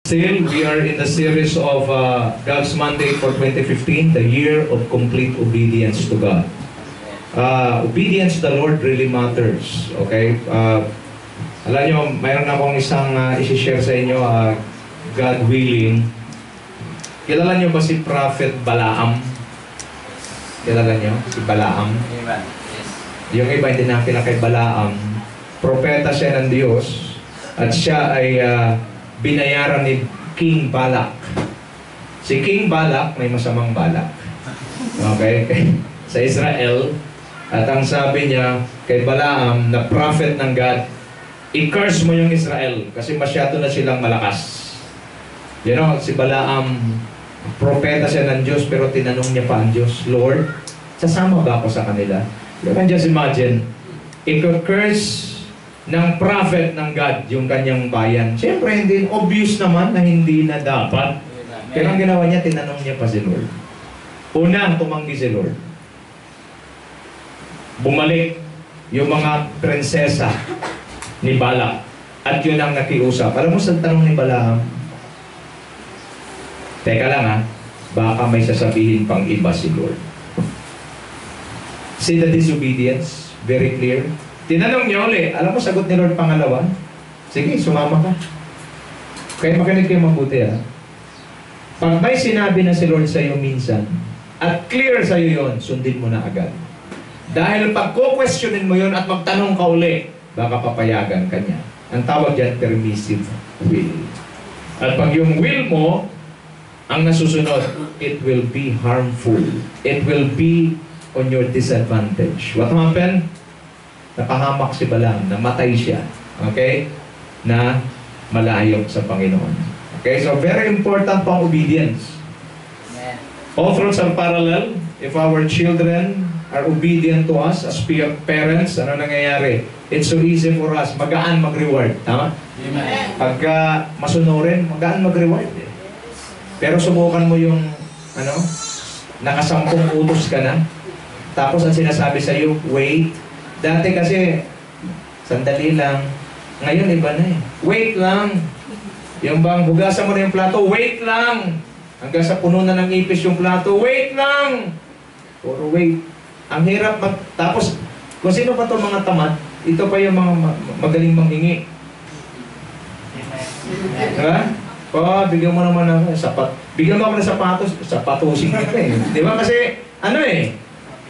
Still, we are in the series of God's Mandate for 2015, the year of complete obedience to God. Obedience to the Lord really matters. Okay? Alam nyo, mayroon akong isang isi-share sa inyo, God willing. Kilala nyo ba si Prophet Balaam? Kilala nyo? Si Balaam? Amen. Yes. Yung iba hindi nakilala kay Balaam. Propeta siya ng Diyos at siya ay binayaran ni King Balak. Si King Balak may masamang balak. Okay? Sa Israel. At ang sabi niya kay Balaam na prophet ng God, i-curse mo yung Israel kasi masyado na silang malakas. You know, si Balaam, propeta siya ng Diyos pero tinanong niya pa ang Diyos, Lord, sasama ba ako sa kanila? You can just imagine, i-curse ng prophet ng God yung kanyang bayan. Siyempre, hindi obvious naman na hindi na dapat. Pero ang ginawa niya, tinanong niya pa si Lord. Una, tumanggi si Lord. Bumalik yung mga prinsesa ni Balak. At yun ang nakiusap. Alam mo sa tanong ni Balaam? Teka lang ha, baka may sasabihin pang iba si Lord. See the disobedience? Very clear. Tinanong niya ulit, alam mo sagot ni Lord pangalawa? Sige, sumama ka. Kaya makinig kayo mabuti ha. Pag may sinabi na si Lord sa iyo minsan, at clear sa iyo yun, sundin mo na agad. Dahil pag ko-questionin mo yun at magtanong ka ulit, baka papayagan ka niya. Ang tawag dyan, permissive will. At pag yung will mo, ang nasusunod, it will be harmful. It will be on your disadvantage. What happened? Napahamak si Balaam, namatay siya. Okay? Na malayo sa Panginoon. Okay? So, very important pang obedience. Amen. All fruits are parallel. If our children are obedient to us as parents, ano nangyayari? It's so easy for us. Magaan mag-reward. Tama? Amen. Pagka masunurin, magaan mag-reward. Pero subukan mo yung, nakasampung utos ka na. Tapos ang sinasabi sa iyo, wait. Dati kasi, sandali lang. Ngayon, iba na eh. Wait lang. Yung bang hugasan mo na yung plato, wait lang. Hanggang sa puno na ng ipis yung plato, wait lang. Puro wait. Ang hirap tapos, kung sino pa itong mga tamad, ito pa yung mga magaling manghingi. Diba? Bigyan mo naman ng sapat. Bigyan mo ako ng sapatos, sapatosin kita eh. Diba? Kasi,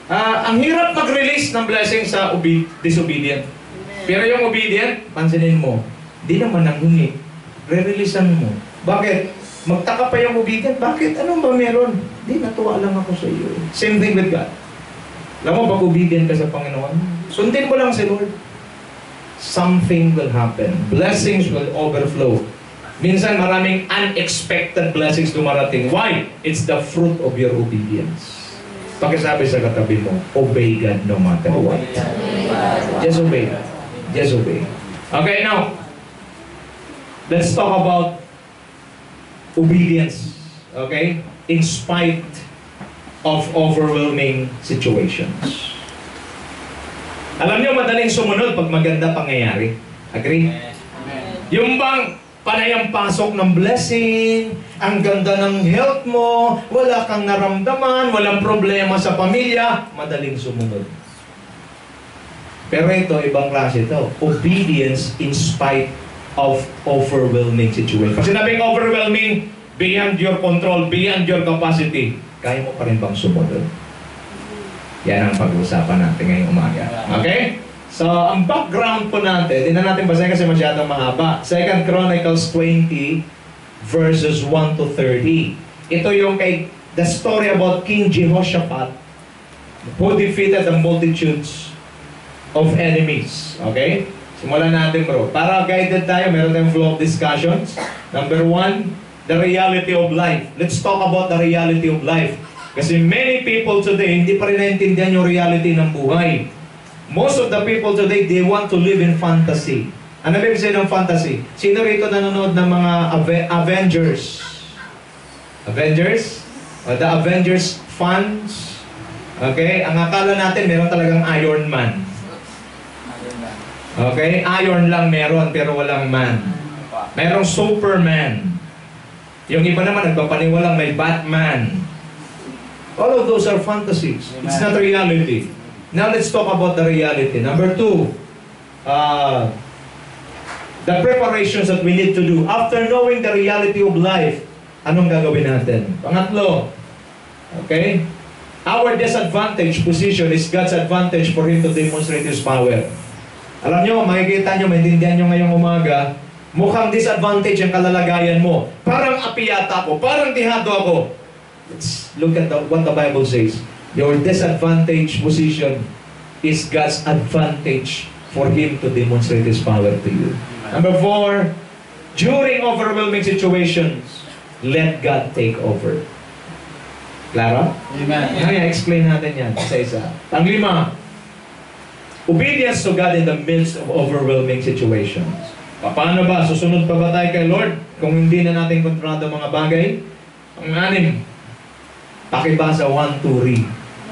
ang hirap mag-release ng blessing sa disobedient. Pero yung obedient, pansinin mo, di naman nanghingi. Re-releasean mo. Bakit? Magtaka pa yung obedient. Bakit? Anong ba meron? Di, natuwa lang ako sa iyo. Same thing with God. Alam mo, pag obedient ka sa Panginoon, sundin mo lang si Lord. Something will happen. Blessings will overflow. Minsan maraming unexpected blessings dumarating. Why? It's the fruit of your obedience. Pakisabi sa katabi mo, obey God no matter what. Just obey. Just obey. Okay, now, let's talk about obedience. Okay? In spite of overwhelming situations. Alam niyo, madaling sumunod pag maganda pangyayari. Agree? Yung bang panayang pasok ng blessing, ang ganda ng health mo, wala kang naramdaman, walang problema sa pamilya, madaling sumunod. Pero ito, ibang klase ito. Obedience in spite of overwhelming situation. Pag sinabing overwhelming, beyond your control, beyond your capacity, kaya mo pa rin bang sumunod? Yan ang pag-uusapan natin ngayong umaga. Okay? So, ang background po natin, hindi na natin basahin kasi masyadong mahaba. 2 Chronicles 20, verses 1 to 30. Ito yung the story about King Jehoshaphat who defeated the multitudes of enemies. Okay? Simulan natin bro. Para guided tayo, meron tayong flow of discussions. Number 1, the reality of life. Let's talk about the reality of life. Kasi many people today, hindi pa rin naintindihan yung reality ng buhay. Most of the people today, they want to live in fantasy. Ano ba yung say ng fantasy? Sino rito nanonood ng mga Avengers? Avengers? The Avengers fans? Okay? Ang akala natin, meron talagang Iron Man. Okay? Iron lang meron, pero walang man. Merong Superman. Yung iba naman nagpapaniwalang may Batman. All of those are fantasies. It's not reality. Now let's talk about the reality. Number 2, the preparations that we need to do. After knowing the reality of life, anong gagawin natin? Pangatlo, okay? Our disadvantaged position is God's advantage for Him to demonstrate His power. Alam nyo, makikita nyo, maintindihan nyo ngayong umaga, mukhang disadvantage ang kalalagayan mo. Parang apiyata ako, parang dihado ako. Let's look at what the Bible says. Your disadvantaged position is God's advantage for Him to demonstrate His power to you. Number 4, during overwhelming situations, let God take over. Klaro? Amen. Kaya explain natin yan isa-isa. Ang 5, obedience to God in the midst of overwhelming situations. Paano ba? Susunod pa ba tayo kay Lord kung hindi na natin kontrolado mga bagay? Ang 6, pakibasa 1, 2, read.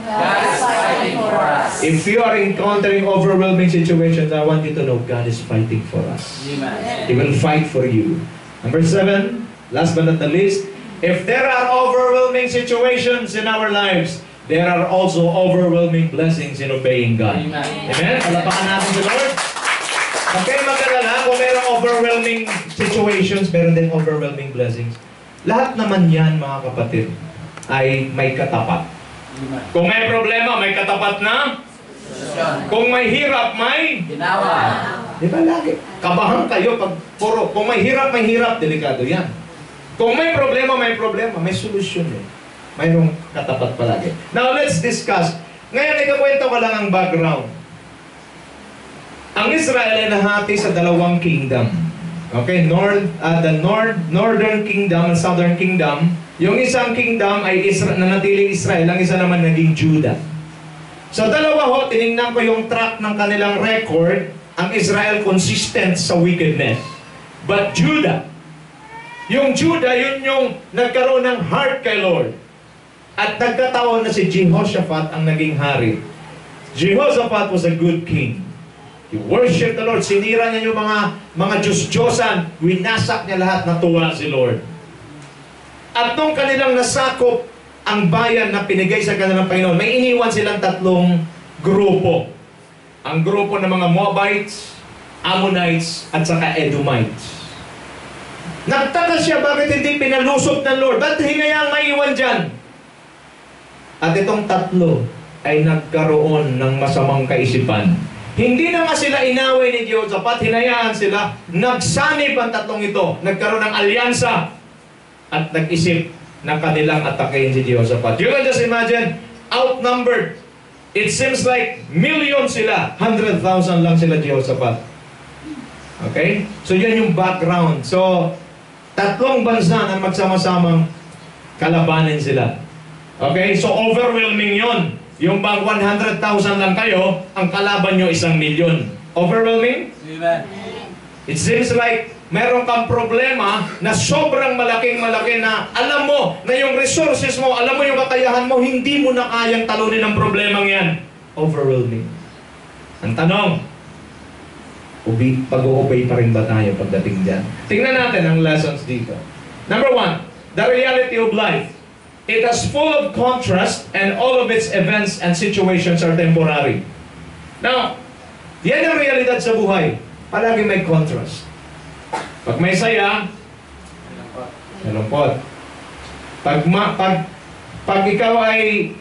God is fighting for us. If you are encountering overwhelming situations, I want you to know God is fighting for us. Amen. He will fight for you. Number 7, last but not the least, if there are overwhelming situations in our lives, there are also overwhelming blessings in obeying God. Amen. Amen? Palapakan natin si Lord. Huwag kayong mag-alala kung mayroong overwhelming situations, meron din overwhelming blessings. Lahat naman yan, mga kapatid, ay may katapat. Amen. Kung may problema, may katapat na. Kung may hirap, may... Ginawa. Di ba lagi? Kabahan kayo pag puro. Kung may hirap, delikado yan. Kung may problema, may solusyon eh. Mayroong katapat palagi. Now, let's discuss. Ngayon, ikakwento ko lang ang background. Ang Israel ay nahati sa 2 kingdom. Okay? Northern Kingdom and Southern Kingdom. Yung isang kingdom ay nanatiling Israel. Ang isa naman naging Judah. So, dalawa ho, tinignan ko yung track ng kanilang record. Ang Israel consistent sa wickedness. But Judah, yung Judah, yun yung nagkaroon ng heart kay Lord. At nagkataon na si Jehoshaphat ang naging hari. Jehoshaphat was a good king. He worshiped the Lord. Sinira niya yung mga Diyos-Diyosan. Winasak niya lahat, natuwa si Lord. At nung kanilang nasakop ang bayan na pinigay sa kanilang Panginoon, may iniwan silang 3 grupo. Ang grupo ng mga Moabites, Ammonites, at saka Edomites. Nagtaka siya bakit hindi pinalusot ng Lord. Ba't hinayang maiwan dyan? At itong 3 ay nagkaroon ng masamang kaisipan. Hindi na nga sila inaway ni Jehoshaphat, hinayaan sila. Nagsanib ang 3 ito. Nagkaroon ng alyansa at nag-isip na kanilang atakein si Jehoshaphat. You can just imagine, outnumbered. It seems like million sila. 100,000 lang sila Jehoshaphat. Okay? So yan yung background. So, 3 bansa na magsama-samang kalabanin sila. Okay? So, overwhelming yon. Yung bang 100,000 lang kayo, ang kalaban nyo 1,000,000. Overwhelming? Amen. It seems like meron kang problema na sobrang malaki na alam mo na yung resources mo, alam mo yung kakayahan mo, hindi mo na kayang talunin ang problemang yan. Overwhelming. Ang tanong, pag-o-obey pa rin ba tayo pagdating dyan? Tingnan natin ang lessons dito. Number 1, the reality of life. It is full of contrast and all of its events and situations are temporary. Now, yan ang realidad sa buhay. Palagi may contrast. Pag may saya, malungkot. Pag ikaw ay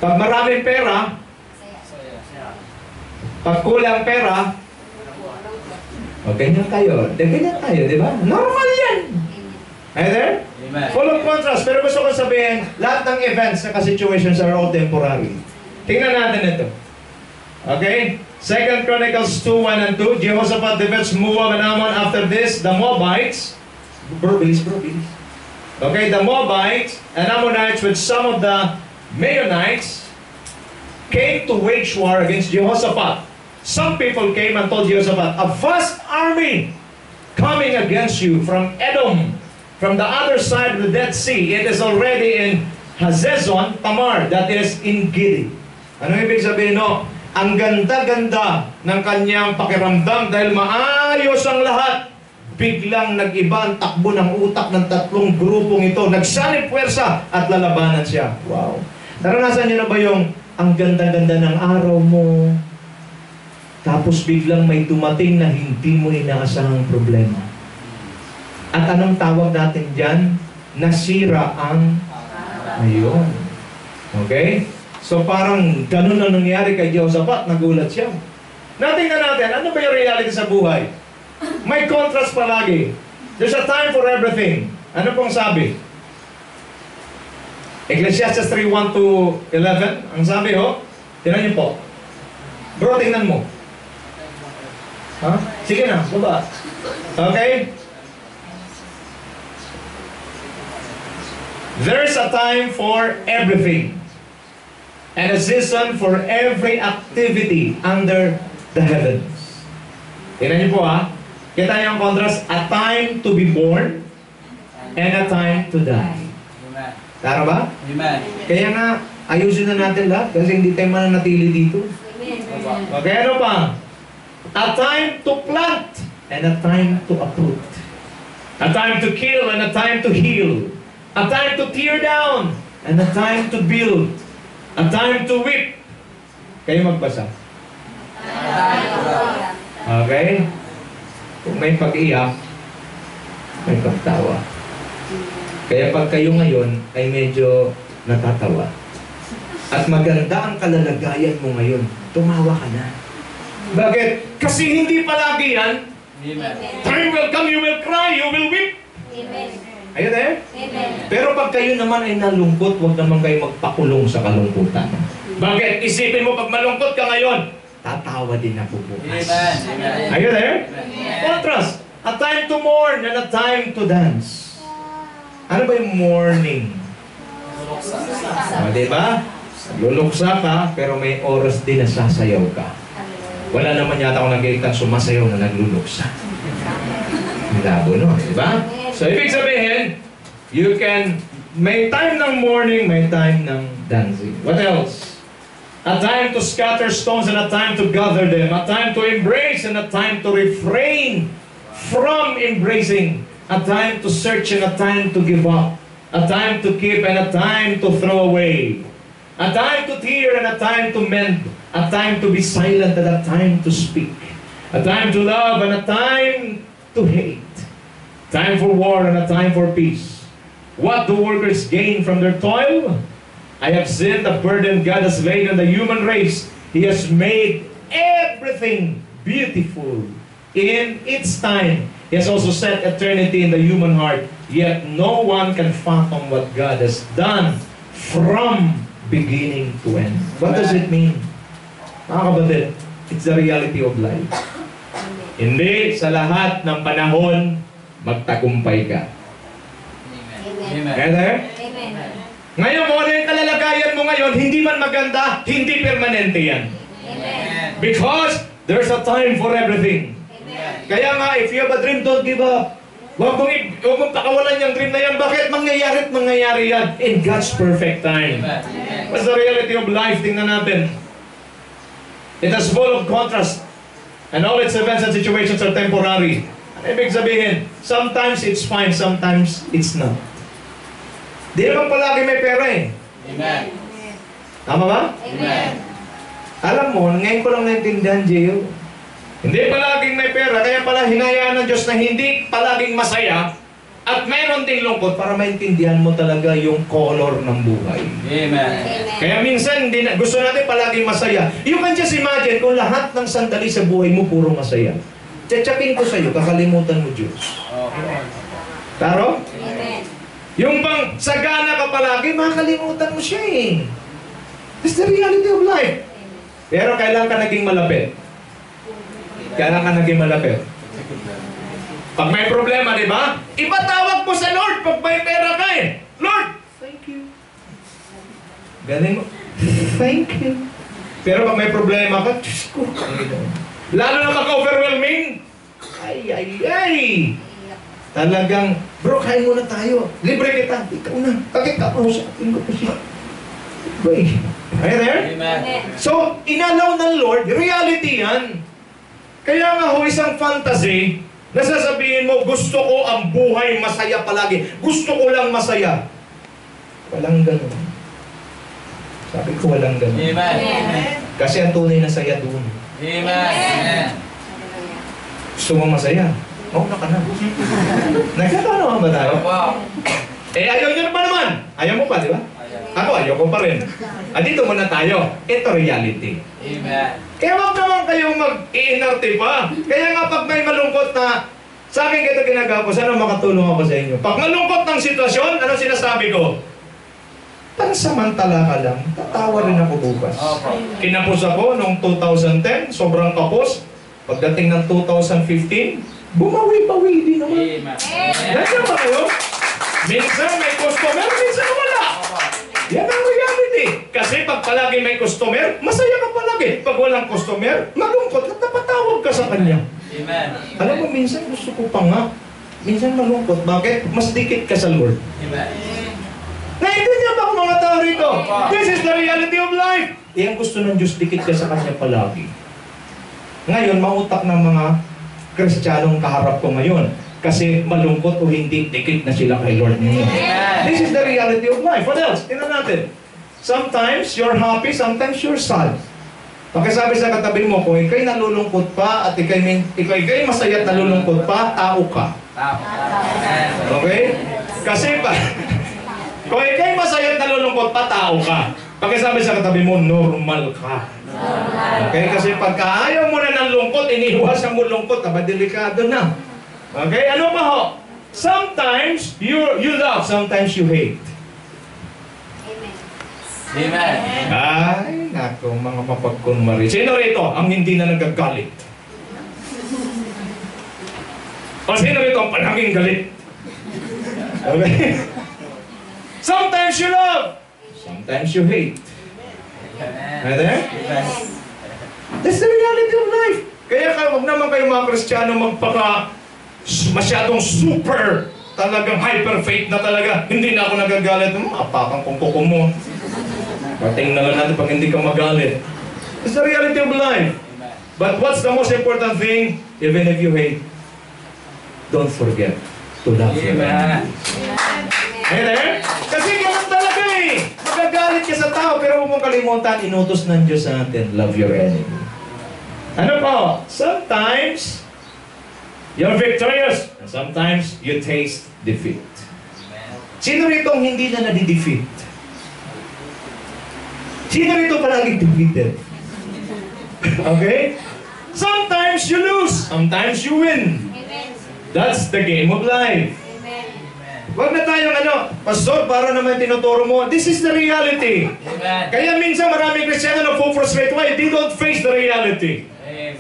pag maraming pera, pag kulang pera, ganyan kayo. Ganyan tayo, di ba? Normal yan. Either? Amen. Full of contrast. Pero gusto ko sabihin, lahat ng events na situations are all temporary. Tingnan natin ito. Okay? 2 Chronicles 2:1 and 2. Jehoshaphat defeats Moab and Ammon. After this, the Moabites, bilis. Okay, the Moabites and Ammonites with some of the Maonites came to wage war against Jehoshaphat. Some people came and told Jehoshaphat, a vast army coming against you from Edom, from the other side of the Dead Sea. It is already in Hazezon Tamar, that is in Gidi. Ano ibig sabihin, no? Ang ganda-ganda ng kanyang pakiramdam dahil maayos ang lahat. biglang nag-iba ang takbo ng utak ng tatlong grupong ito. Nagsanib puwersa at lalabanan siya. Wow. Naranasan niyo na ba yung ang ganda-ganda ng araw mo, tapos biglang may dumating na hindi mo inaasahang problema? At anong tawag natin dyan? Nasira ang ayun. Okay? So parang ganun ang nangyari kay Jehoshaphat, nagulat siya. Natingnan natin, ano ba yung reality sa buhay? May contrast palagi. There's a time for everything. Ano pong sabi? Ecclesiastes 3:1-11. Ang sabi, tingnan niyo po. Bro, tingnan mo. Ha? Sige na, baba. Okay? There's a time for everything. And a season for every activity under the heavens. Tingnan niyo po kita niyo ang contrast. A time to be born and a time to die. Amen. Tara ba? Amen. Kaya nga, ayusin na natin lahat kasi hindi tayo mananatili dito. Okay, ano pa? A time to plant and a time to uproot. A time to kill and a time to heal. A time to tear down and a time to build. A time to weep. Kayo magbasa. Okay? Kung may pag-iyak, may pagtawa. Kaya pag kayo ngayon ay medyo natatawa at maganda ang kalalagayan mo ngayon, tumawa ka na. Bakit? Kasi hindi palagi yan. Amen. Time will come, you will cry, you will weep. Amen. Ayun eh? Amen. Pero pag kayo naman ay nalungkot, huwag naman kayo magpakulong sa kalungkutan. Bakit? Isipin mo, pag malungkot ka ngayon, tatawa din ako bukas. Amen. Amen. Ayun eh? Amen. Contrast. A time to mourn and a time to dance. Ano ba yung mourning? O, diba? Luluksa ka, pero may oras din na sasayaw ka. Wala naman yata akong nakikita sumasayaw na nagluluksa. Malabo, no? Diba? So, ibig sabihin, you can, may time ng mourning, may time ng dancing. What else? A time to scatter stones and a time to gather them. A time to embrace and a time to refrain from embracing. A time to search and a time to give up. A time to keep and a time to throw away. A time to tear and a time to mend. A time to be silent and a time to speak. A time to love and a time to hate. Time for war and a time for peace. What do workers gain from their toil? I have seen the burden God has laid on the human race. He has made everything beautiful in its time. He has also set eternity in the human heart. Yet no one can fathom what God has done from beginning to end. What does it mean? Mga kapatid, it's the reality of life. Hindi sa lahat ng panahon magtagumpay ka. Amen. Amen? Amen. Ngayon, kung ano yung kalalagayan mo ngayon, hindi man maganda, hindi permanente yan. Amen. Because there's a time for everything. Amen. Kaya nga, if you have a dream, don't give up. Huwag mong pakawalan yung dream na yan. Bakit? Mangyayari at mangyayari yan in God's perfect time. Amen. What's the reality of life? Tingnan natin. It is full of contrast. And all its events and situations are temporary. Ano ibig sabihin? Sometimes it's fine, sometimes it's not. Di naman palagi may pera eh. Amen. Tama ba? Amen. Alam mo, ngayon ko lang naintindihan, Gio. Hindi palaging may pera, kaya pala hinayaan ng Diyos na hindi palaging masaya at mayroon ding lungkot para maintindihan mo talaga yung color ng buhay. Amen. Kaya minsan, gusto natin palaging masaya. You can just imagine kung lahat ng sandali sa buhay mo puro masaya. Tsatsapin ko sa'yo, kakalimutan mo Diyos. Okay. Taro? Amen. Yung bang sagana ka palagi, makakalimutan mo siya eh. It's the reality of life. Pero kailan ka naging malapit? Kailan ka naging malapit? Pag may problema, di ba? Ipatawag mo sa Lord pag may pera ka eh. Lord, thank you. Galing mo. Thank you. Pero pag may problema ka, Diyos ko. Lalo na mag-overwhelming. Ay. Talagang, bro, kain muna tayo. Libre kita. Ikaw na. Bakit ka mo sa atin ko pa siya? Wait. Are you there? Amen. So, inalaw ng Lord, reality yan. Kaya nga ho, isang fantasy, Nasasabihin mo, gusto ko ang buhay masaya palagi. Gusto ko lang masaya. Walang ganun. Sabi ko walang ganun. Amen. Kasi ang tunay na saya doon. Amen. Gusto mo masaya? Mauna ka na. Nagkakano ba tayo? Opo. Ayaw nyo pa naman. Ayaw mo pa, di ba? Ako, ayaw ko pa rin. Dito muna tayo. Ito reality. Amen. Kaya wag naman kayong mag-iinarte pa. Kaya nga pag may malungkot na, sa akin ito ginagawa ko, sana makatulong ako sa inyo. Pag malungkot ng sitwasyon, ano sinasabi ko? Pansamantala ka lang, tatawa rin ako bukas. Opo. Kinapos ako noong 2010, sobrang kapos. Pagdating ng 2015, bumawi-bawi din naman. Amen. Nandiyan ba kayo? Minsan may customer, minsan wala. Opo. Yan ang reality. Kasi pag palagi may customer, masaya ka palagi. Pag walang customer, malungkot at napatawag ka sa kanya. Amen. Alam mo, minsan gusto ko pa nga. Minsan malungkot. Bakit? Mas dikit ka sa Lord. Amen. Naintindihan ba ako mga tao rito? This is the reality of life. Yan gusto ng Diyos, dikit ka sa kanya palagi. Ngayon, mautak ng mga Kristiyanong kaharap ko ngayon. Kasi malungkot o hindi, dikit na sila kay Lord ngayon. This is the reality of life. What else? Tingnan natin. Sometimes you're happy, sometimes you're sad. Pakisabi sa katabi mo, kung ikay nalulungkot pa at ikay masaya at nalulungkot pa, tao ka. Tao. Amen. Okay? Kasi pa, kung ikay masaya at nalulungkot pa, tao ka. Pakisabi sa katabi mo, normal ka. Okay? Kasi pagka ayaw mo na ng lungkot, iniiwasan mo lungkot, delikado na. Okay? Ano pa ho? Sometimes you love, sometimes you hate. Amen. Ay, nako, mga mapagkunwari. Sino rito ang hindi na nagagalit? O sino rito ang palaging galit? Okay? Sometimes you love, sometimes you hate. Right there? Amen. That's the reality of life. Kaya huwag naman kayo mga Kristiyano masyadong super, talagang hyper faith na talaga. Hindi na ako nagagalit. Apakan kong kuko mo. Pating na lang natin pag hindi ka magalit. It's the reality of life. But what's the most important thing? Even if you hate, don't forget to love your enemy. Amen? Kasi ganun talaga eh. Magagalit ka sa tao, pero huwag mong kalimutan, inutos ng Diyos sa atin, love your enemy. Ano po? Sometimes, you're victorious, and sometimes you taste defeat. Sino rito ang hindi na nadi-defeat? Sino rito palaging defeated? Okay? Sometimes you lose, sometimes you win. That's the game of life. Wag na tayong Pastor, para naman tinuturo mo, this is the reality. Amen. Kaya minsan maraming Kristiyano na frustrate. Why? They don't face the reality. Amen.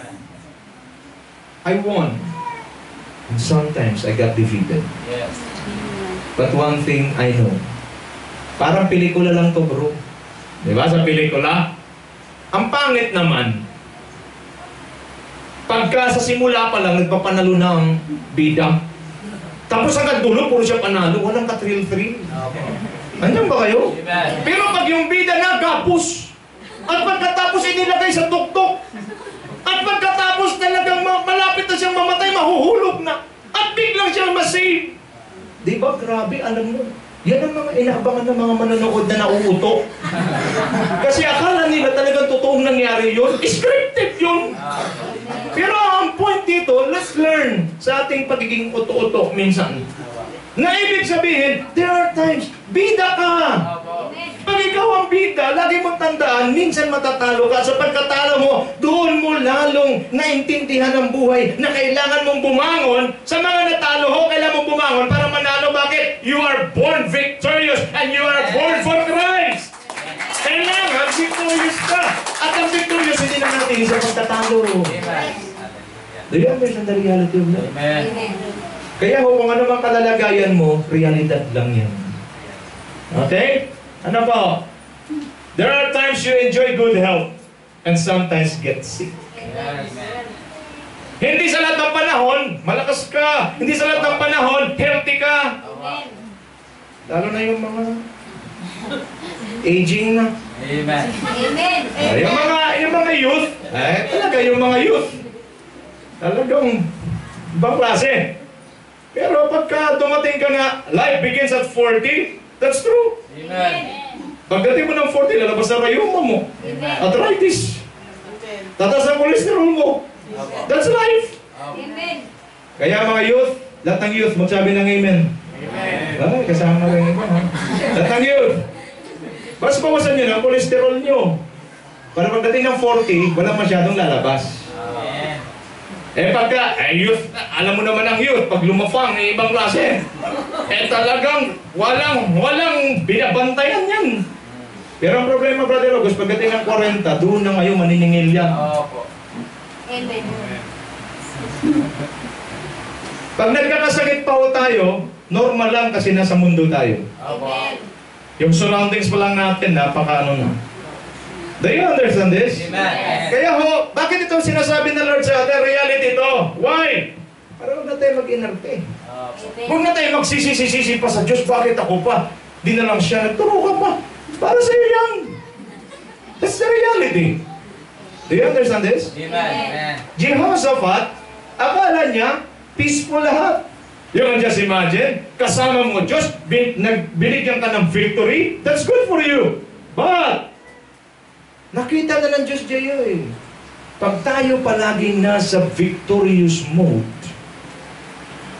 I won. And sometimes I got defeated. Yes. But one thing I know. Parang pelikula lang to, bro. Diba sa pelikula? Ang pangit naman, pagka sa simula pa lang, nagpapanalo na ang bida. Tapos hanggang dulo, puro siya panalo. Walang ka-thrill-thrill. Opo. Andiyan ba kayo? Amen. Pero pag yung bida na, gapos. At pagkatapos inilagay sa tuktok. At pagkatapos talagang malapit na siyang mamatay, mahuhulog na. At biglang siyang masave. Di ba? Grabe, alam mo. Yan ang mga inaabangan ng mga manonood na nauuto. Kasi akala nila talagang totoong nangyari yun. Scripted yun. Pero ang point dito, let's learn sa ating pagiging uto-uto minsan. Na ibig sabihin, there are times, bida ka. Opo. Pag ikaw ang bida, lagi mong tandaan, minsan matatalo ka. Sa pagkatalo mo, doon mo lalong naintindihan ang buhay na kailangan mong bumangon. Sa mga natalo ho, kailangan mong bumangon para manalo. Bakit? You are born victorious and you are born for Christ. Kailangan victorious ka. At ang victorious, hindi na natin sa pagkatalo. Amen. Do you understand the reality of life? Amen. Kaya kung ano mang kalalagayan mo, realidad lang yan. Okay? Ano po? There are times you enjoy good health and sometimes get sick. Amen. Hindi sa lahat ng panahon, malakas ka. Hindi sa lahat ng panahon, healthy ka. Lalo na yung mga aging na. Amen. Yung mga youth, talaga yung mga youth. Talagang Ibang klase. Pero pagka dumating ka nga, life begins at 40, that's true. Amen. Pagdating mo ng 40, lalabas na rayuma mo. Amen. Arthritis. Tataas ang cholesterol mo. That's life. Amen. Kaya mga youth, lahat ng youth, magsabi ng amen. Amen. Ay, kasama rin ito. Lahat ng youth. Mas bawasan nyo ng cholesterol nyo. Para pagdating ng 40, walang masyadong lalabas. Amen. Pagka, youth, alam mo naman ang youth, pag lumafang, ibang klase. Talagang walang binabantayan yan. Pero ang problema, Brother August, pagdating ng 40, doon na ngayon maniningil yan. Opo. Amen. Pag nagkakasakit pa ho tayo, normal lang kasi nasa mundo tayo. Opo. Amen. Yung surroundings pa lang natin, napaka ano na. Do you understand this? Amen. Kaya ho, bakit ito sinasabi ng Lord sa atin? Reality ito. Why? Para huwag na tayo mag-inarte. Opo. Huwag na tayo magsisisi pa sa Diyos. Bakit ako pa? Di na lang siya. Nagturo ka pa. Para sa iyo yan. That's the reality. Do you understand this? Amen. Jehoshaphat, akala niya, peaceful lahat. Yung just imagine, kasama mo Diyos, binigyan ka ng victory, that's good for you. But, nakita na ng Diyos Diyo eh. Pag tayo palaging nasa victorious mode,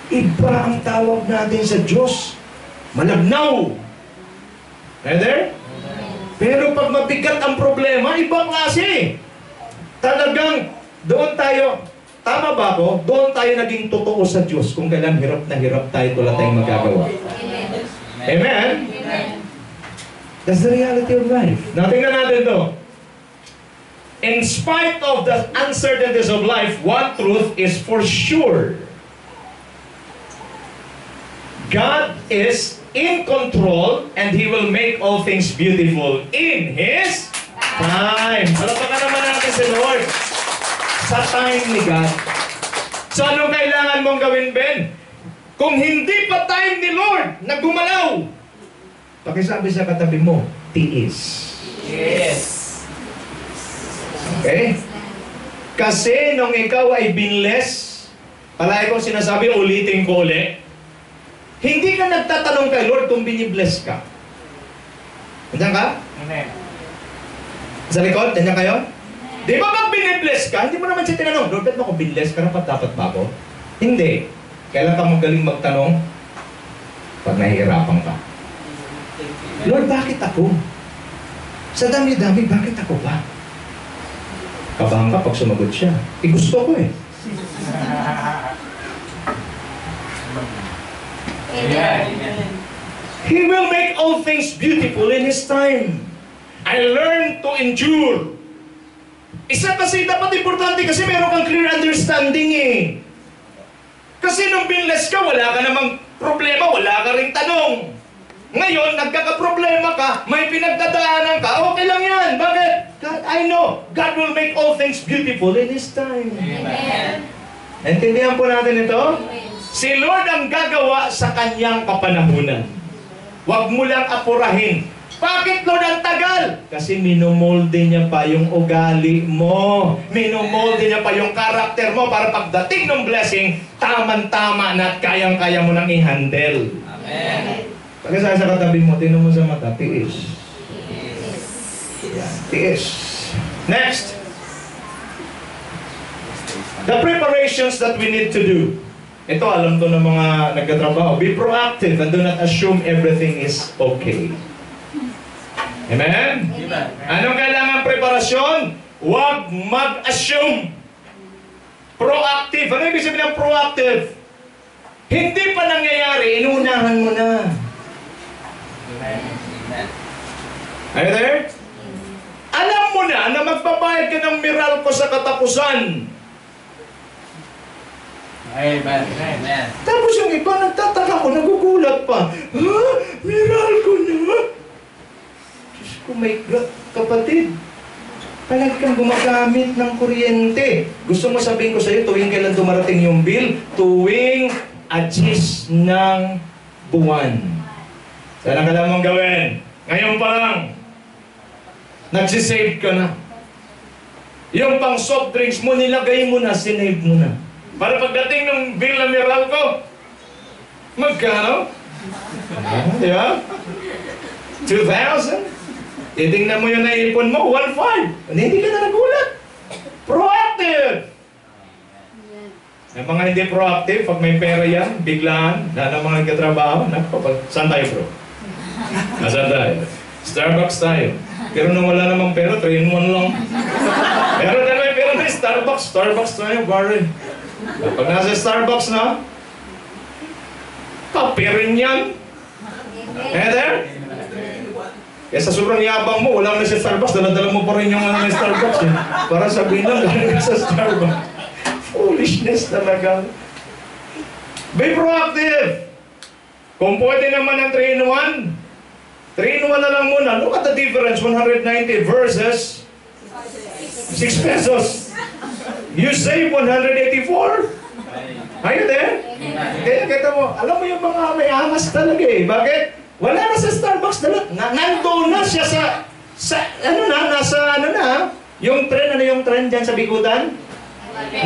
iba ang tawag natin sa Diyos. Malagnaw. Heather? Pero pag mabigat ang problema, ibang klase. Talagang doon tayo, tama ba ako? Doon tayo naging totoo sa Diyos kung kailan hirap na hirap tayo, wala tayong magagawa. Amen. Amen? Amen. That's the reality of life. Natingnan natin to. In spite of the uncertainties of life, one truth is for sure. God is in control and He will make all things beautiful in His time. Palapakan naman natin si Lord. Sa time ni God. So anong kailangan mong gawin, Ben? Kung hindi pa time ni Lord na gumalaw, pakisabi sa katabi mo, tiis. Yes. Okay? Kasi nung ikaw ay binless, palagi kong sinasabi, ulitin ko ulit, hindi ka nagtatanong kay Lord kung binibless ka. Nandiyan ka? Amen. Sa likod? Nandiyan kayo? Di ba pag binibless ka, hindi mo naman siya tinanong, Lord, ba't mo kung binless ka, dapat ba ako? Hindi. Kailan ka magaling magtanong? Pag nahihirapan ka. Lord, bakit ako? Sa dami-dami, bakit ako ba? Kabahan ka pag sumagot siya. Gusto ko eh. Amen. He will make all things beautiful in His time. I learned to endure. Isa kasi dapat importante kasi meron kang clear understanding eh. Kasi nung binless ka, wala ka namang problema, wala ka ring tanong. Ngayon, nagkakaproblema ka, may pinagdadaanan ka, okay lang yan. Bakit? God, I know, God will make all things beautiful in His time. Amen. Naintindihan po natin ito? Amen. Si Lord ang gagawa sa kanyang kapanahunan. Huwag mo lang apurahin. Bakit, Lord, ang tagal? Kasi minumolde niya pa yung ugali mo. Minumolde niya pa yung karakter mo para pagdating ng blessing, tamang-tama na at kayang-kaya mo nang i-handle. Amen. Pagkasaya sa katabi mo, tinan mo sa mata, tiis. Yan, tiis. Next. The preparations that we need to do. Ito, alam to ng mga nagkatrabaho. Be proactive and do not assume everything is okay. Amen? Amen. Anong kailangan preparasyon? Huwag mag-assume. Proactive. Ano ibig sabihin ng proactive? Hindi pa nangyayari, inuunahan mo na. Amen. Are you there? Alam mo na magbabayad ka ng miracle sa katapusan. Amen. Amen. Tapos yung iba nagtataka ko, nagugulat pa. Ha? Miracle na? Diyos ko, my God, kapatid. Palagi kang gumagamit ng kuryente. Gusto mo sabihin ko sa iyo, tuwing kailan dumarating yung bill? Tuwing agis ng buwan. Saan ang kailangan mong gawin? Ngayon pa lang. Nagsisave ka na. Yung pang soft drinks mo, nilagay mo na, sinave mo na. Para pagdating ng bill na Meralco, magkano? Di ba? 2,000? Titingnan mo yung naipon mo, 1,500. Hindi ka na nagulat. Proactive! Yung mga hindi proactive, pag may pera yan, biglaan, na mga nagkatrabaho, saan tayo bro? Saan tayo? Starbucks tayo. Pero nung wala namang pera, 3-in-1 lang. Pero dahil may pera na Starbucks tayo, pare. Pag nasa Starbucks na, kape rin yan. Heather? Kaya sa sobrang yabang mo, wala na sa Starbucks, dala-dala mo pa rin yung ng Starbucks. Eh. Para sabihin lang, galing ka sa Starbucks. Foolishness talaga. Be proactive. Kung pwede naman ng 3-in-1, 3-in-1 na lang muna. Look at the difference, 190 versus 6 pesos. You save 184. Are you there? Kaya kita mo, alam mo yung mga may angas talaga eh. Bakit? Wala na sa Starbucks talaga. Nandoon na siya yung trend dyan sa Bigutan?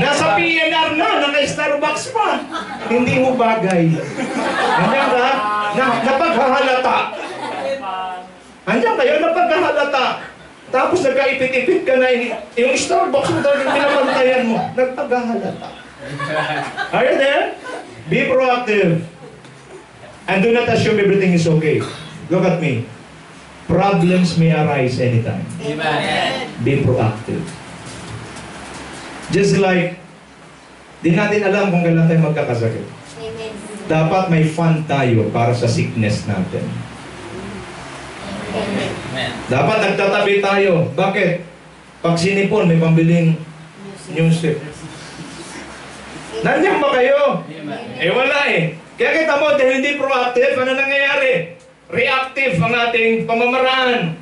Nasa PNR na, naka-Starbucks pa. Hindi mo bagay. Andiyan ka? Napaghahalata. Andiyan kayo, napaghahalata. Tapos nagkaipit-ipit ka na, yung Starbucks mo talagang pinapantayan mo. Nagpaghahalata. Are you there? Be proactive. And do not assume everything is okay. Look at me. Problems may arise anytime. Amen. Be proactive. Just like, di natin alam kung kailan tayo magkakasakit. Amen. Dapat may fund tayo para sa sickness natin. Amen. Dapat nagtatabi tayo. Bakit? Pag sinipon, may pambiling newspaper. Nandiyan ba kayo? Amen. Eh wala eh. Kaya kita mo, dahil hindi proactive, ano nangyayari? Reactive ang ating pamamaraan.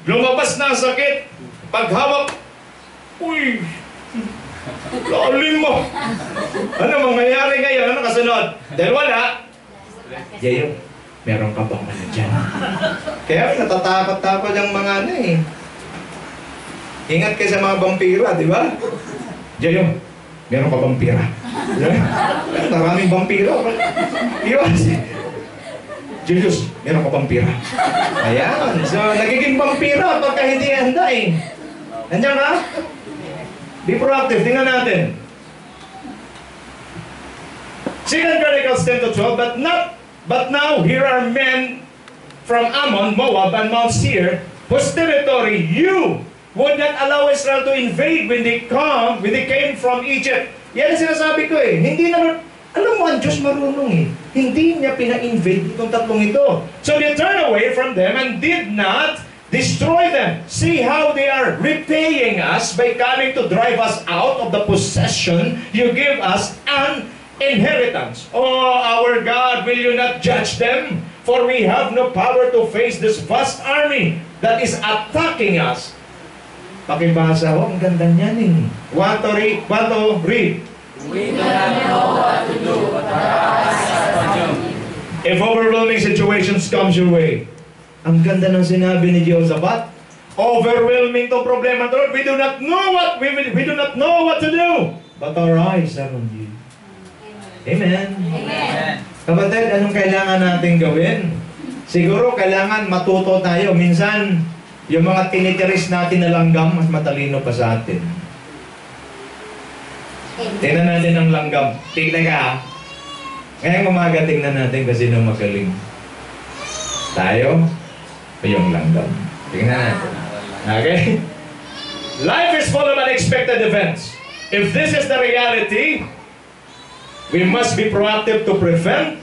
Lumabas na ang sakit. Paghawak, uy, lalim mo. Ano mangyayari ngayon? Ano kasunod? Dahil wala. Jayo, meron ka bang ano dyan? Kaya natatakot-takot yung mga ano eh. Ingat kayo sa mga vampira, di ba? Jayo, meron ka bang pira? Maraming vampira. Iwas. Julius, meron ka bang pira? Ayan. So, nagiging vampira pagka hindi handa eh. Nandiyan ka? Be proactive. Tingnan natin. 2 Chronicles 10-12, but now here are men from Ammon, Moab, and Mount Seir, whose territory you would not allow Israel to invade when they came from Egypt. Yan ang sinasabi ko eh. Hindi na, alam mo, ang Diyos marunong eh. Hindi niya pina-invade itong tatlong ito. So they turned away from them and did not destroy them. See how they are repaying us by coming to drive us out of the possession you give us an inheritance. Oh, our God, will you not judge them? For we have no power to face this vast army that is attacking us. Pakibasa ko, ang ganda niyan eh. Want to read? We do not know what to do, but our eyes are on you. If overwhelming situations comes your way, ang ganda ng sinabi ni Jehoshaphat, overwhelming to problema to Lord. We do not know what to do, but our eyes are on you. Amen. Amen. Kapatid, anong kailangan natin gawin? Siguro kailangan matuto tayo. Minsan, yung mga tinitiris natin na langgam, mas matalino pa sa atin. Tingnan natin ang langgam. Tingnan ka ha. Ngayong umaga, tingnan natin kasi sino magaling. Tayo o yung langgam. Tingnan natin. Okay? Life is full of unexpected events. If this is the reality, we must be proactive to prevent,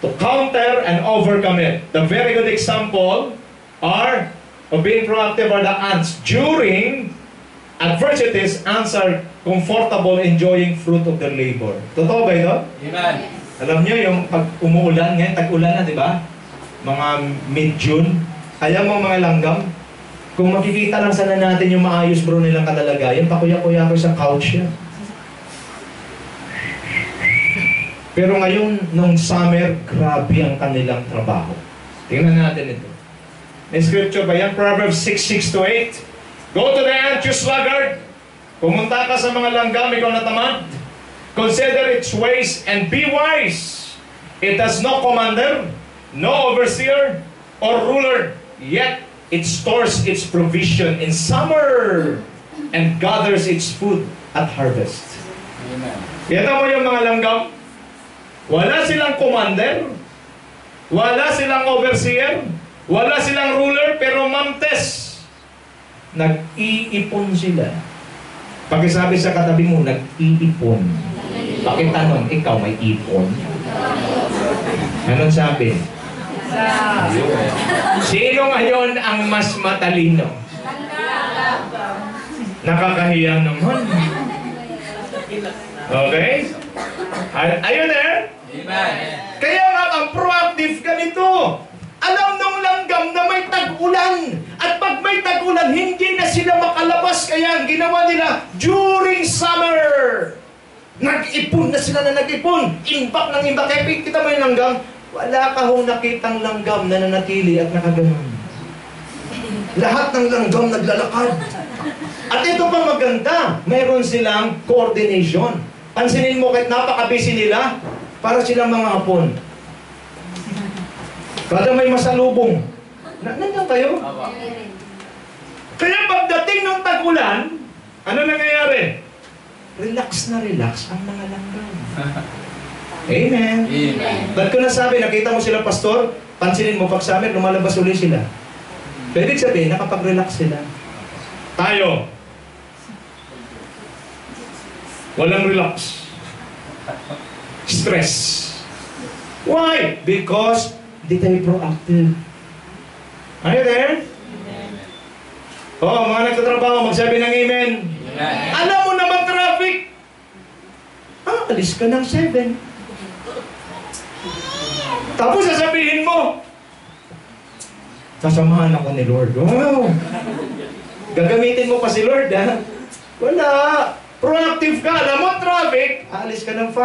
to counter, and overcome it. The very good example of being proactive are the ants. During adversities, ants are comfortable enjoying fruit of their labor. Totoo ba ito? Amen. Alam niyo, yung pag umuulan, ngayon tag-ulan na, di ba? Mga mid-June. Alam mo mga langgam, kung makikita lang sana natin yung maayos bro nilang kalalagayan, pakuya-kuya ko sa couch yan. Pero ngayon, nung summer, grabe ang kanilang trabaho. Tingnan natin ito. May scripture ba yan? Proverbs 6:6-8. Go to the ant, you sluggard. Pumunta ka sa mga langgam, ikaw na tamad. Consider its ways and be wise. It has no commander, no overseer, or ruler, yet it stores its provision in summer and gathers its food at harvest. Amen. Kita mo yung mga langgam? Wala silang commander, wala silang overseer, wala silang ruler, pero mamtes, nag-iipon sila. Pakisabi sa katabi mo, nag-iipon. Pakitanong, ikaw may ipon? Anong sabi? Sino ngayon ang mas matalino? Nakakahiya naman. Okay? Are you there? Amen. Kaya nga, ang proactive ka nito. Alam nung langgam na may tag-ulan. At pag may tag-ulan, hindi na sila makalabas. Kaya ang ginawa nila, during summer, nag-ipon na sila na nag-ipon. Imbak ng imbak. Kaya kita mo yung langgam, wala ka hong nakitang langgam na nanatili at nakaganon. Lahat ng langgam naglalakad. At ito pa maganda, mayroon silang coordination. Pansinin mo kahit napaka-busy nila, para silang mga hapon. Kada may masalubong, nandiyan kayo? Kaya pagdating ng tag-ulan, ano nangyayari? Relax na relax ang mga langgam. Amen. Amen. Ba't ko nasabi, nakita mo sila, pastor, pansinin mo, pag summer, lumalabas ulit sila. Pwede sabihin, nakapag-relax sila. Tayo. Walang relax. Stress. Why? Because di tayo proactive. Are you there? Oo, mga nagtatrabaho, magsabi ng amen. Amen. Alam mo naman traffic. Alis ka ng 7. Tapos sasabihin mo, sasamahan ako ni Lord. Wow! Gagamitin mo pa si Lord, ha? Wala. Proactive ka. Alam mo, traffic, alis ka ng 5.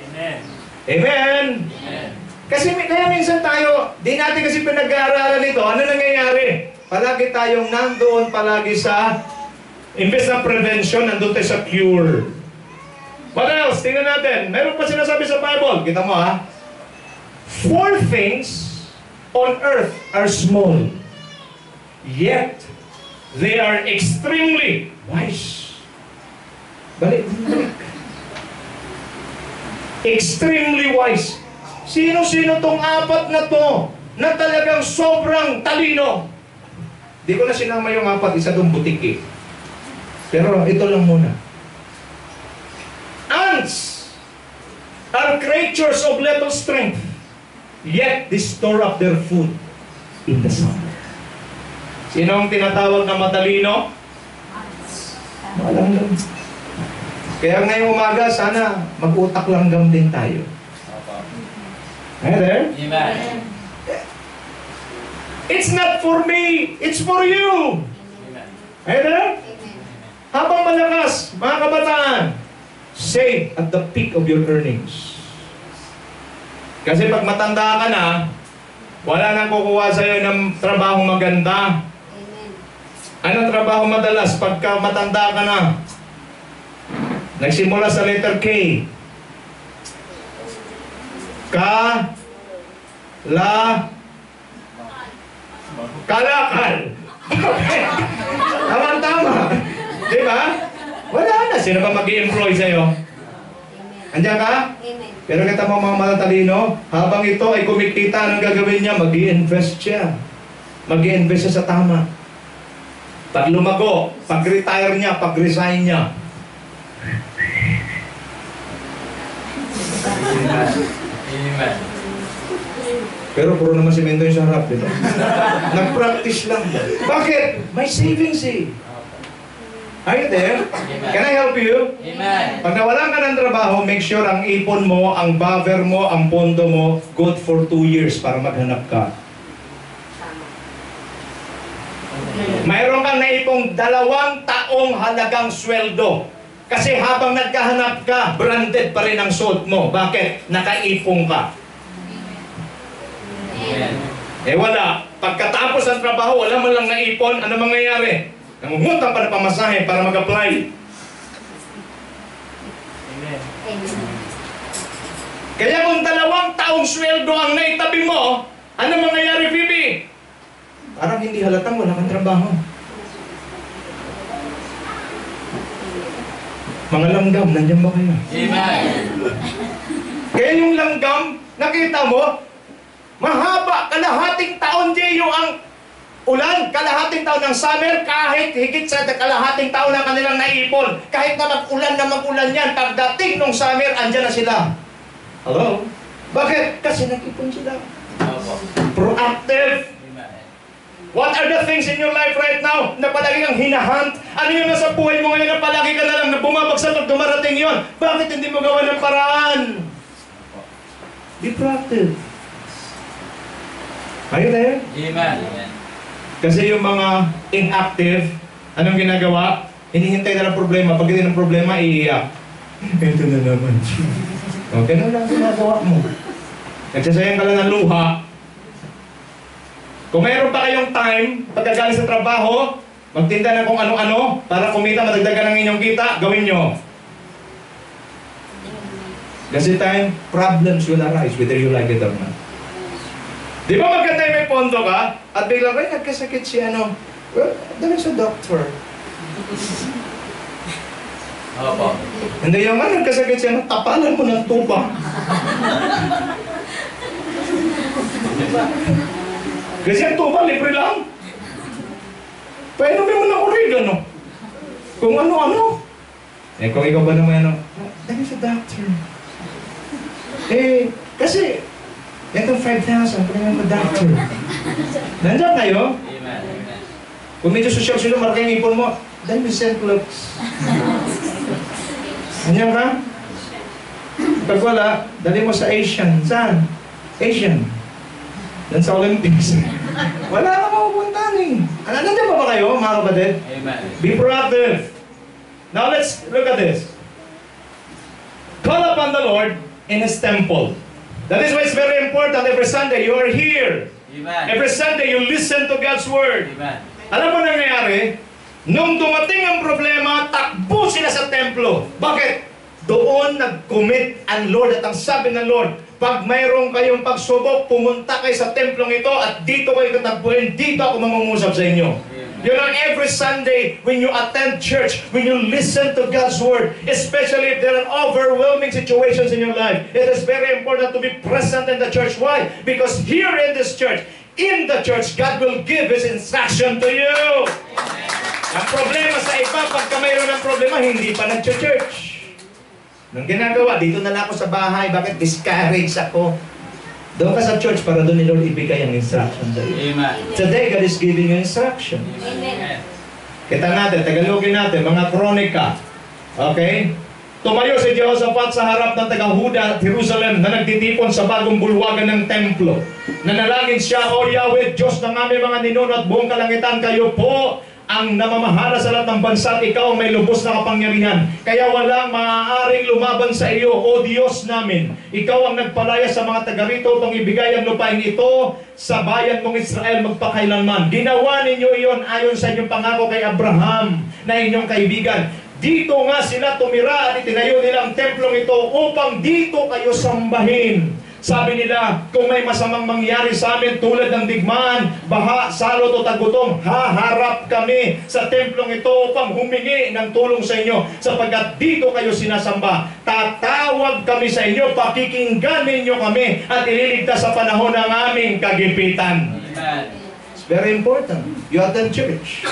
Amen. Amen! Amen. Kasi kaya minsan tayo, di natin kasi pinag-aaralan ito. Ano nangyayari? Palagi tayong nandoon palagi sa, imbes na prevention, nandun tayo sa cure. What else? Tingnan natin. Meron pa sinasabi sa Bible. Kita mo, ha? 4 things on earth are small, yet they are extremely wise. Balik. Extremely wise. Sino-sino tong 4 na to na talagang sobrang talino? Di ko na sinama yung 4, isa tong butik eh. Pero ito lang muna. Ants are creatures of little strength, yet they store up their food in the summer. Sino ang tinatawag na matalino? Malanggam. Kaya ngayong umaga, sana mag-utak langgam din tayo. Are you there? Amen. It's not for me, it's for you. Amen. Are you there? Habang malakas, mga kabataan, save at the peak of your earnings. Kasi pag matanda ka na, wala nang kukuha sa'yo ng trabaho maganda. Anong trabaho madalas pagka matanda ka na? Nagsimula sa letter K. Kalakal. Tama-tama. Di ba? Wala na. Sino ba mag-i-employ sa'yo? Andiyan ka? Amen. Pero kita mo mga matatalino, habang ito ay kumikita, anong gagawin niya? Mag-i-invest siya. Mag-i-invest siya sa tama. Pag lumago, pag-retire niya, pag-resign niya. Amen. Pero puro naman simento yung sarap, di ba? Nag-practice lang. Bakit? May savings eh. Are you there? Can I help you? Amen. Pag nawalan ka ng trabaho, make sure ang ipon mo, ang buffer mo, ang pondo mo, good for 2 years para maghanap ka. Mayroon kang naipong 2 taong halagang sweldo. Kasi habang nagkahanap ka, branded pa rin ang suot mo. Bakit? Nakaipong ka. Amen. Eh wala. Pagkatapos ng trabaho, wala man lang naipon, ano mangyayari? Nangungutang pa na pamasahe para mag-apply. Amen. Kaya kung 2 taong sweldo ang naitabi mo, ano mangyayari, Phoebe? Parang hindi halatang wala kang trabaho. Mga langgam, nandiyan ba kayo? Amen. Kaya yung langgam, nakita mo, mahaba, kalahating taon Diyo ang ulan, kalahating taon ng summer, kahit higit sa kalahating taon na kanilang naipon. Kahit na mag-ulan yan, pagdating ng summer, andyan na sila. Hello? Bakit? Kasi nag-ipon sila. Opo. Proactive. Amen. What are the things in your life right now na palagi kang hinahunt? Ano yung nasa buhay mo ngayon na palagi ka na lang na bumabagsak pag dumarating yon? Bakit hindi mo gawa ng paraan? Be proactive. Are you there? Amen. Amen. Kasi yung mga inactive, anong ginagawa? Hinihintay na ng problema. Pag hindi ng problema, iiyak. Ito na naman. O, ganun lang ginagawa mo. Nagsasayang ka lang ng luha. Kung mayroon pa kayong time, pagkagaling sa trabaho, magtinda ng kung ano-ano, para kumita, madagdagan ng inyong kita, gawin nyo. Kasi time, problems will arise whether you like it or not. Di ba maganda yung may pondo ka, at biglang, ay, nagkasakit si ano, well, dali sa doctor. Opo. Hindi yung nga, nagkasakit si ano, tapalan mo ng tupa. Kasi ang tupa, libre lang. Painumin mo ng oregano. Kung ano-ano. Eh, kung ikaw ba naman ano, dali sa doctor. Eh, kasi, ito 5,000, kaya mo doctor. Nandiyan kayo? Amen. Amen. Kung medyo social-social, malaki ang ipon mo, dahil may St. Luke's. Nandiyan ka? Pag wala, dali mo sa Asian. Saan? Asian. Dan sa Olympics. Wala na mapupuntahan eh. Nandiyan pa ba kayo, mga kapatid? Amen. Be proactive. Now let's look at this. Call upon the Lord in His temple. That is why it's very important every Sunday you are here. Amen. Every Sunday you listen to God's Word. Amen. Alam mo nangyayari? Nung dumating ang problema, takbo sila sa templo. Bakit? Doon nag-commit ang Lord at ang sabi ng Lord, pag mayroong kayong pagsubok, pumunta kayo sa templong ito at dito kayo tatagpuin, dito ako mangungusap sa inyo. You know, every Sunday, when you attend church, when you listen to God's Word, especially if there are overwhelming situations in your life, it is very important to be present in the church. Why? Because here in this church, God will give His instruction to you. Ang problema sa iba, pagka mayroon ng problema, hindi pa nag-church. Nang ginagawa, dito na lang ako sa bahay, bakit discourage ako? Doon ka sa church para doon ni Lord ibigay ang instruction sa iyo. Amen. Today, God is giving you instruction. Amen. Kita natin, tagalogin natin, mga kronika. Okay? Tumayo si Jehoshaphat sa harap ng taga-Huda at Jerusalem na nagtitipon sa bagong bulwagan ng templo. Nanalangin siya, O Yahweh, Diyos ng aming mga ninuno at buong kalangitan, kayo po ang namamahala sa lahat ng bansa at ikaw ang may lubos na kapangyarihan. Kaya walang maaaring lumaban sa iyo, O Diyos namin. Ikaw ang nagpalaya sa mga taga rito upang ibigay ang lupain ito sa bayan mong Israel magpakailanman. Ginawa ninyo iyon ayon sa inyong pangako kay Abraham na inyong kaibigan. Dito nga sila tumira at itinayo nilang templong ito upang dito kayo sambahin. Sabi nila, kung may masamang mangyari sa amin tulad ng digmaan, baha, salot o tagutom, haharap kami sa templong ito upang humingi ng tulong sa inyo sapagkat dito kayo sinasamba. Tatawag kami sa inyo, pakikinggan ninyo kami at ililigtas sa panahon ng aming kagipitan. Amen. It's very important. You attend church.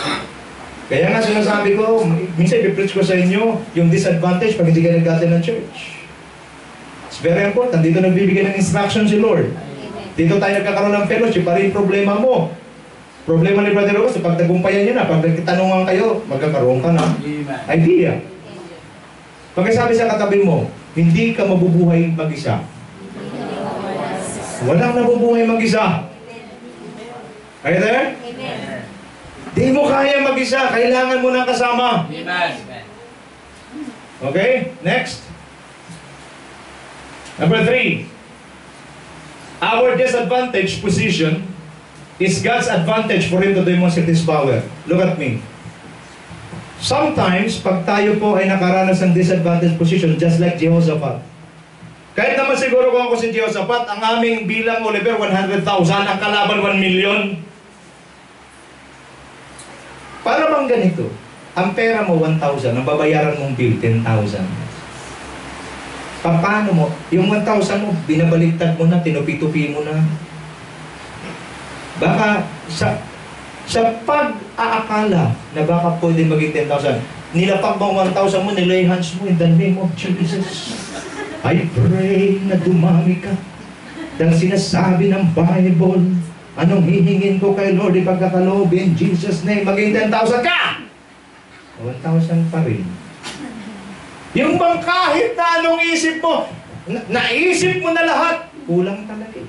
Kaya nga sinasabi ko, minsan i-preach ko sa inyo yung disadvantage pag hindi ka nag-attend ng church. It's very important. Dito nagbibigay ng instruction si Lord. Dito tayo nagkakaroon ng fellowship para yung problema mo. Problema ni Brother Ross, pag nagumpayan niya na, pag nagtanungan kayo, magkakaroon ka ng idea. Pag sabi sa katabi mo, hindi ka mabubuhay mag-isa. Walang nabubuhay mag-isa. Are you there? Amen. Di mo kaya mag-isa, kailangan mo ng kasama. Amen. Okay? Next. Number 3. Our disadvantaged position is God's advantage for Him to demonstrate His power. Look at me. Sometimes, pag tayo po ay nakaranas ng disadvantaged position, just like Jehoshaphat, Kahit naman siguro kung ako si Jehoshaphat, ang aming bilang Oliver 100,000, ang kalaban 1 million. Para bang ganito? Ang pera mo 1,000, ang babayaran mong bill 10,000. Paano mo? Yung 1,000 mo, binabaliktad mo na, tinupi-tupi mo na. Baka sa pag-aakala na baka pwede maging 10,000, nilapag mo 1,000 mo, nilay hands mo in the name of Jesus. I pray na dumami ka. Dahil sinasabi ng Bible, anong hihingin ko kay Lord ipagkakaloob in Jesus' name, maging 10,000 ka! 1,000 pa rin. Yung bang kahit na anong isip mo, naisip mo na lahat, kulang talaga.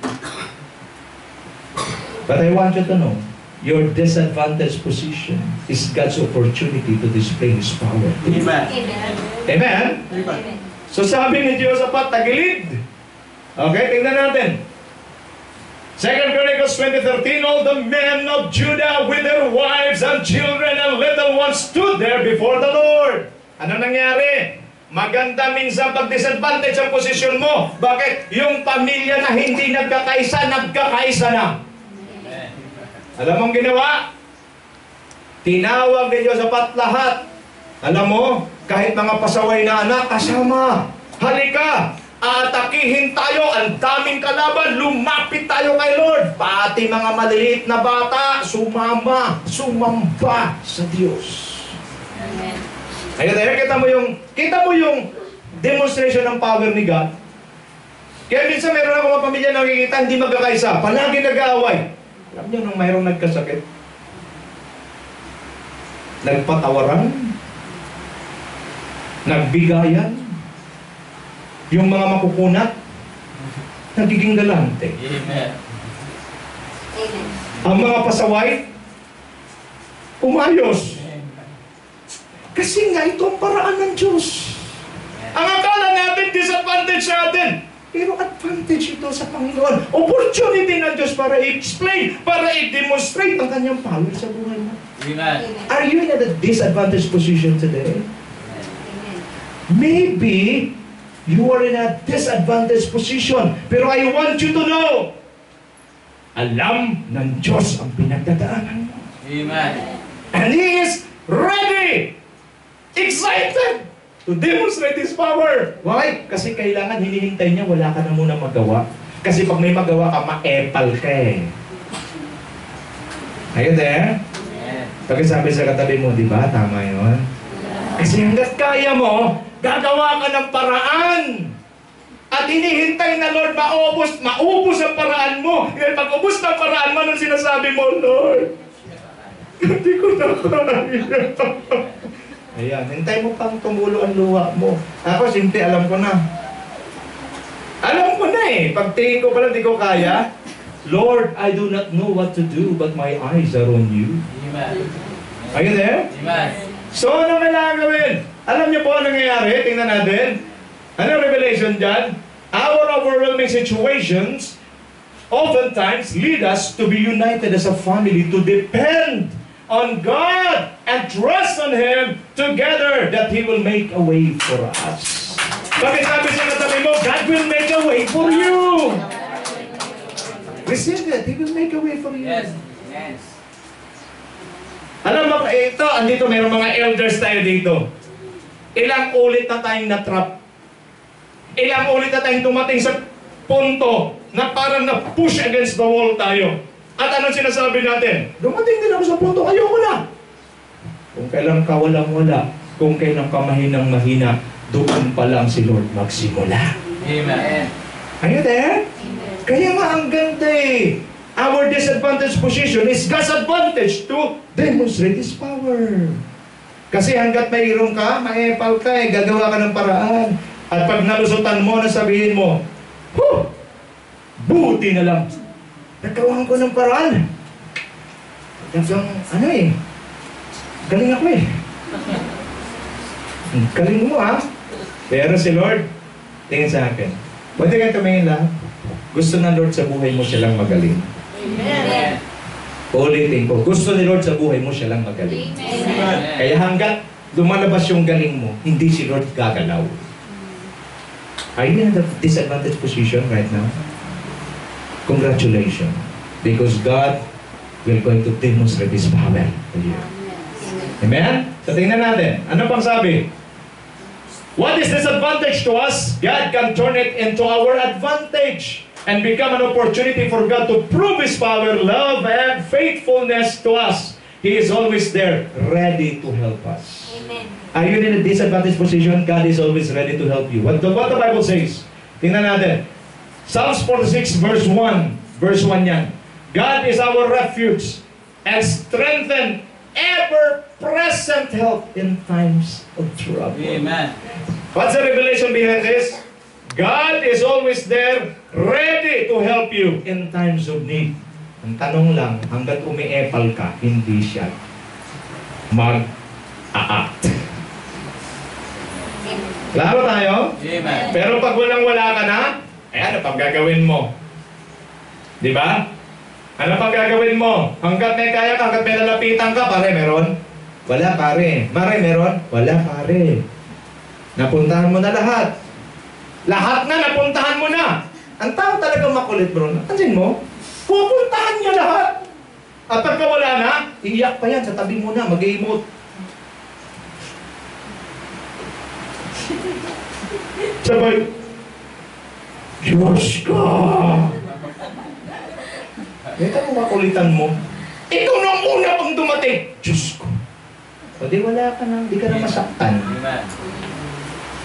But I want you to know, your disadvantaged position is God's opportunity to display His power. Amen. Amen? Amen. So sabi ni Jehoshaphat, tagilid. Okay, tingnan natin. 2 Chronicles 20:13, all the men of Judah with their wives and children and little ones stood there before the Lord. Ano nangyari? Maganda minsan pag disadvantage ang posisyon mo. Bakit? Yung pamilya na hindi nagkakaisa na. Alam mong ginawa? Tinawag ni Jehoshaphat lahat. Alam mo, kahit mga pasaway na anak, kasama. Halika, aatakihin tayo, ang daming kalaban, lumapit tayo kay Lord. Pati mga maliliit na bata, sumamba sa Diyos. Amen. Ayun tayo, kita mo yung demonstration ng power ni God. Kaya minsan meron ako mga pamilya na nakikita, hindi magkakaisa, palagi nag-aaway. Alam niyo, nung mayroong nagkasakit, nagpatawaran, nagbigayan, yung mga makukunat, nagiging galante. Amen. Amen. Ang mga pasaway, umayos. Kasi nga ito ang paraan ng Diyos. Ang akala natin, disadvantage natin. Pero advantage ito sa Panginoon. Opportunity ng Diyos para i-explain, para i-demonstrate ang kanyang power sa buhay mo. Amen. Are you in a disadvantaged position today? Amen. Maybe you are in a disadvantaged position. Pero I want you to know, alam ng Diyos ang pinagdadaanan mo. Amen. And He is ready, excited to demonstrate His power. Why? Kasi kailangan hinihintay niya, wala ka na muna magawa. Kasi pag may magawa ka, ma-epal ka eh. Are you there? Amen. Pagkasabi sa katabi mo, di ba? Tama yun. Kasi hanggat kaya mo, gagawa ka ng paraan. At hinihintay na Lord, maubos ang paraan mo. Dahil pag ubos ng paraan mo, anong sinasabi mo, Lord? Hindi ko na kaya. Ayan, hintay mo pang tumulo ang luha mo. Ako, simple, alam ko na. Alam ko na eh. Pag tingin ko pala, di ko kaya. Lord, I do not know what to do, but my eyes are on you. Amen. Are you there? Amen. So, ano kailangan gawin? Alam niyo po ano nangyayari? Tingnan natin. Ano revelation dyan? Our overwhelming situations oftentimes lead us to be united as a family, to depend on God and trust on Him together that He will make a way for us. Bakit sabi sa katabi mo, God will make a way for you. Receive it. He will make a way for you. Yes. Yes. Alam mo, ito, andito mayroong mga elders tayo dito. Ilang ulit na tayong na-trap. Ilang ulit na tayong tumating sa punto na parang na-push against the wall tayo. At anong sinasabi natin? Dumating din ako sa punto, ayoko na. Kung kailan ka walang-wala, kung kailan ka mahinang-mahina, doon pa lang si Lord magsimula. Amen. Are you there? Kaya nga ang ganda eh. Our disadvantaged position is God's advantage to demonstrate His power. Kasi hanggat mayroon ka, maepal ka eh, gagawa ka ng paraan. At pag nalusutan mo, nasabihin mo, buti na lang. Nagawaan ko ng paraan. Hanggang, ano eh, galing ako eh. Galing mo ha. Pero si Lord, tingin sa akin. Pwede kayo tumingin lang. Gusto ng Lord sa buhay mo siya lang magaling. Amen. Ulitin ko, gusto ni Lord sa buhay mo siya lang magaling. Amen. Kaya hanggat lumalabas yung galing mo, hindi si Lord gagalaw. Are you in a disadvantaged position right now? Congratulations. Because God will going to demonstrate His power to you. Amen? So tingnan natin. Ano pang sabi? What is disadvantage to us? God can turn it into our advantage and become an opportunity for God to prove His power, love, and faithfulness to us. He is always there, ready to help us. Amen. Are you in a disadvantaged position? God is always ready to help you. What the Bible says? Tingnan natin. Psalms 46 verse 1. Verse 1 yan. God is our refuge and strengthen ever-present help in times of trouble. Amen. What's the revelation behind this? God is always there, ready to help you in times of need. Ang tanong lang, hanggat umiepal ka, hindi siya mag-a-act. Klaro tayo? Amen. Pero pag walang-wala ka na, ano pang gagawin mo? Di ba? Ano pang gagawin mo? Hanggat may kaya ka, hanggat may lalapitan ka, pare, meron? Wala, pare. Mare, meron? Wala, pare. Napuntahan mo na lahat. Lahat na, napuntahan mo na. Ang tao talaga makulit, bro. Pansin mo? Pupuntahan niya lahat. At pagka wala na, iiyak pa yan sa tabi mo na, mag-emote. Sabay, Diyos ka! Ito mo makulitan mo. Ikaw nang una pang dumating. Diyos ko. O di wala ka na, di ka na masaktan. Amen.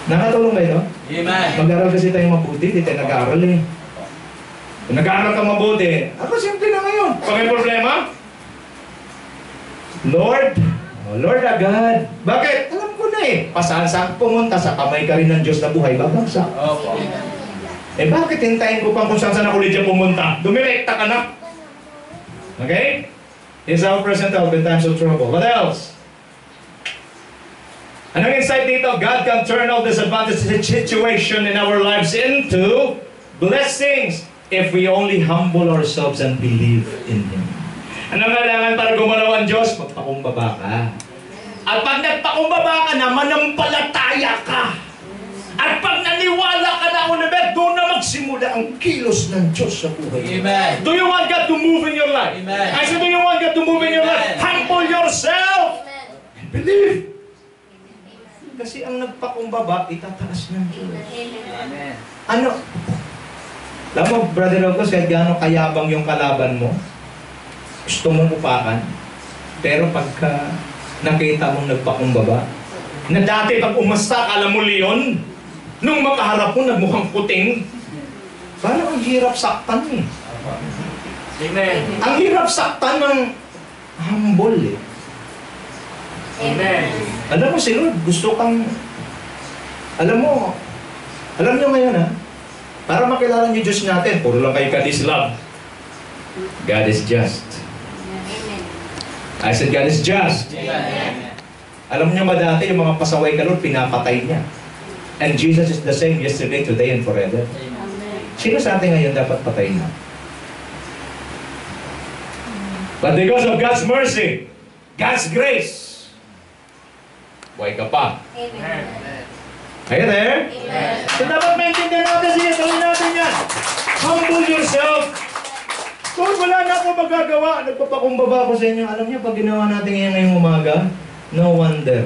Nakatulong ba ito? Amen. Mag-aaral kasi tayo mabuti, di tayo nag-aaral eh. Kung nag-aaral ka mabuti, ako simple na ngayon. Pag may problema, Lord, oh Lord agad. Bakit? Alam ko na eh. Pasaan pumunta sa kamay ka rin ng Diyos na buhay, babagsak. Opo. Eh bakit hintayin ko pang kung saan ako ulit siya pumunta? Dumirekta ka na. Okay? Is our present help in times of trouble. What else? Anong insight dito? God can turn all disadvantaged situation in our lives into blessings if we only humble ourselves and believe in Him. Anong kailangan para gumalaw ang Diyos? Magpakumbaba ka. At pag nagpakumbaba ka na, manampalataya ka. At pag naniwala ka na ulit, doon na magsimula ang kilos ng Diyos sa buhay. Amen. Do you want God to move in your life? Amen. I said, do you want God to move in your life? Amen. Humble yourself and believe. Kasi ang nagpakumbaba, itataas ng Diyos. Amen. Ano? Alam mo, Brother August, kahit gaano kayabang yung kalaban mo, gusto mong upakan, pero pagka nakita mong nagpakumbaba, na dati pag umasta, alam mo leon, nung makaharap mo, nagmukhang puting, parang ang hirap saktan eh. Amen. Ang hirap saktan ng humble eh. Amen. Alam mo si Lord, gusto kang, alam nyo ngayon ha, para makilala niyo Diyos natin, puro lang kayo God is love. God is just. I said God is just. Amen. Alam niyo ba dati, yung mga pasaway ka Lord, pinapatay niya. And Jesus is the same yesterday, today, and forever. Sino sa atin ngayon dapat patayin na? But because of God's mercy, God's grace, buhay ka pa. Amen. Are you there? Amen. So dapat maintindihan natin, sige, gawin natin yan. Humble yourself. Lord, wala na ako magagawa. Nagpapakumbaba ko sa inyo. Alam niyo, pag ginawa natin yan ngayong umaga, no wonder,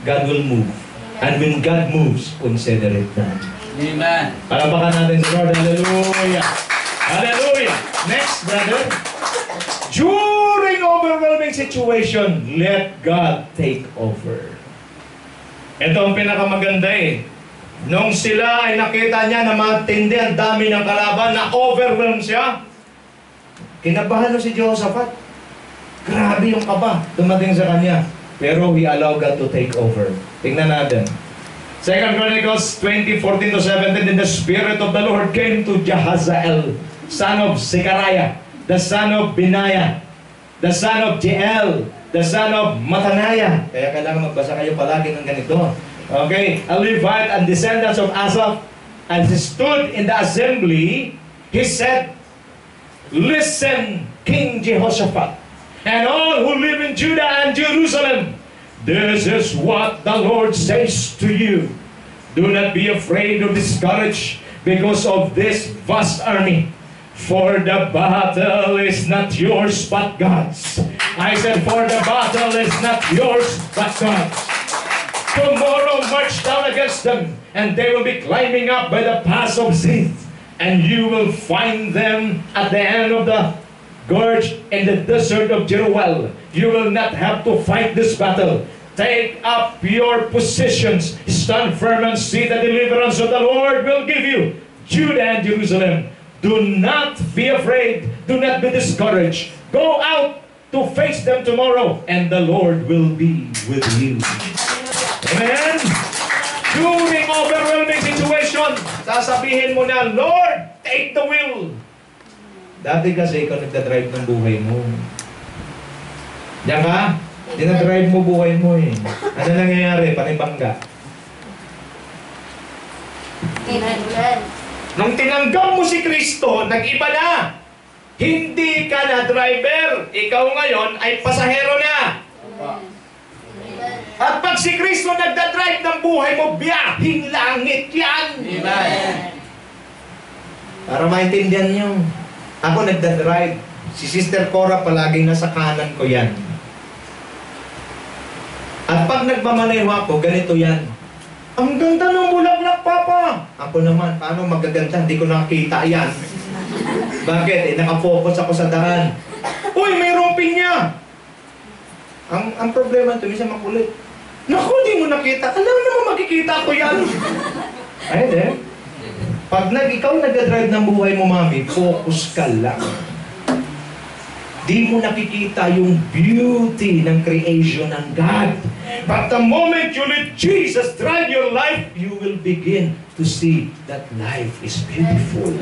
God will move. And when God moves, consider it done. Amen. Palapakan natin si Lord. Hallelujah. Hallelujah. Next, brother. During overwhelming situation, let God take over. Ito ang pinakamaganda eh. Nung sila ay nakita niya na matindi ang dami ng kalaban, na overwhelmed siya, kinabahan na si Jehoshaphat. Grabe yung kaba dumating sa kanya. Pero he allowed God to take over. Tingnan natin. 2 Chronicles 20:14-17, Then the Spirit of the Lord came to Jahaziel, son of Zechariah, the son of Benaiah, the son of Jeiel, the son of Mataniah. Kaya kailangan magbasa kayo palagi ng ganito. Okay, a Levite and descendants of Asaph, as he stood in the assembly, he said, Listen, King Jehoshaphat, and all who live in Judah and Jerusalem, this is what the Lord says to you. Do not be afraid or discouraged because of this vast army. For the battle is not yours but God's. I said, for the battle is not yours but God's. Tomorrow march down against them, and they will be climbing up by the pass of Zith, and you will find them at the end of the gorge in the desert of Jeruel. You will not have to fight this battle. Take up your positions, stand firm and see the deliverance of the Lord will give you, Judah and Jerusalem. Do not be afraid. Do not be discouraged. Go out to face them tomorrow, and the Lord will be with you. Amen? During overwhelming situation, sasabihin mo na, Lord, take the wheel. Dati kasi ikaw nagdadrive ng buhay mo. Diyan ka? Dinadrive mo buhay mo eh. Ano nangyayari? Panibangga. Amen. Nung tinanggap mo si Kristo, nag-iba na. Hindi ka na driver. Ikaw ngayon ay pasahero na. At pag si Kristo nagdadrive ng buhay mo, biyahing langit yan. Amen. Para maintindihan nyo, ako nagdadrive. Si Sister Cora palaging nasa kanan ko yan. At pag nagmamaneho ako, ganito yan. Ang ganda ng bulaklak, Papa! Ako naman, paano magaganda? Hindi ko nakita yan. Bakit? Nakafocus ako sa daan. Uy, mayroong pinya! Ang problema ito, minsan makulit. Naku, hindi mo nakita. Alam naman makikita ko yan. Ayun Pag ikaw nag-drive ng buhay mo, mami, focus ka lang. Di mo nakikita yung beauty ng creation ng God. But the moment you let Jesus drive your life, you will begin to see that life is beautiful.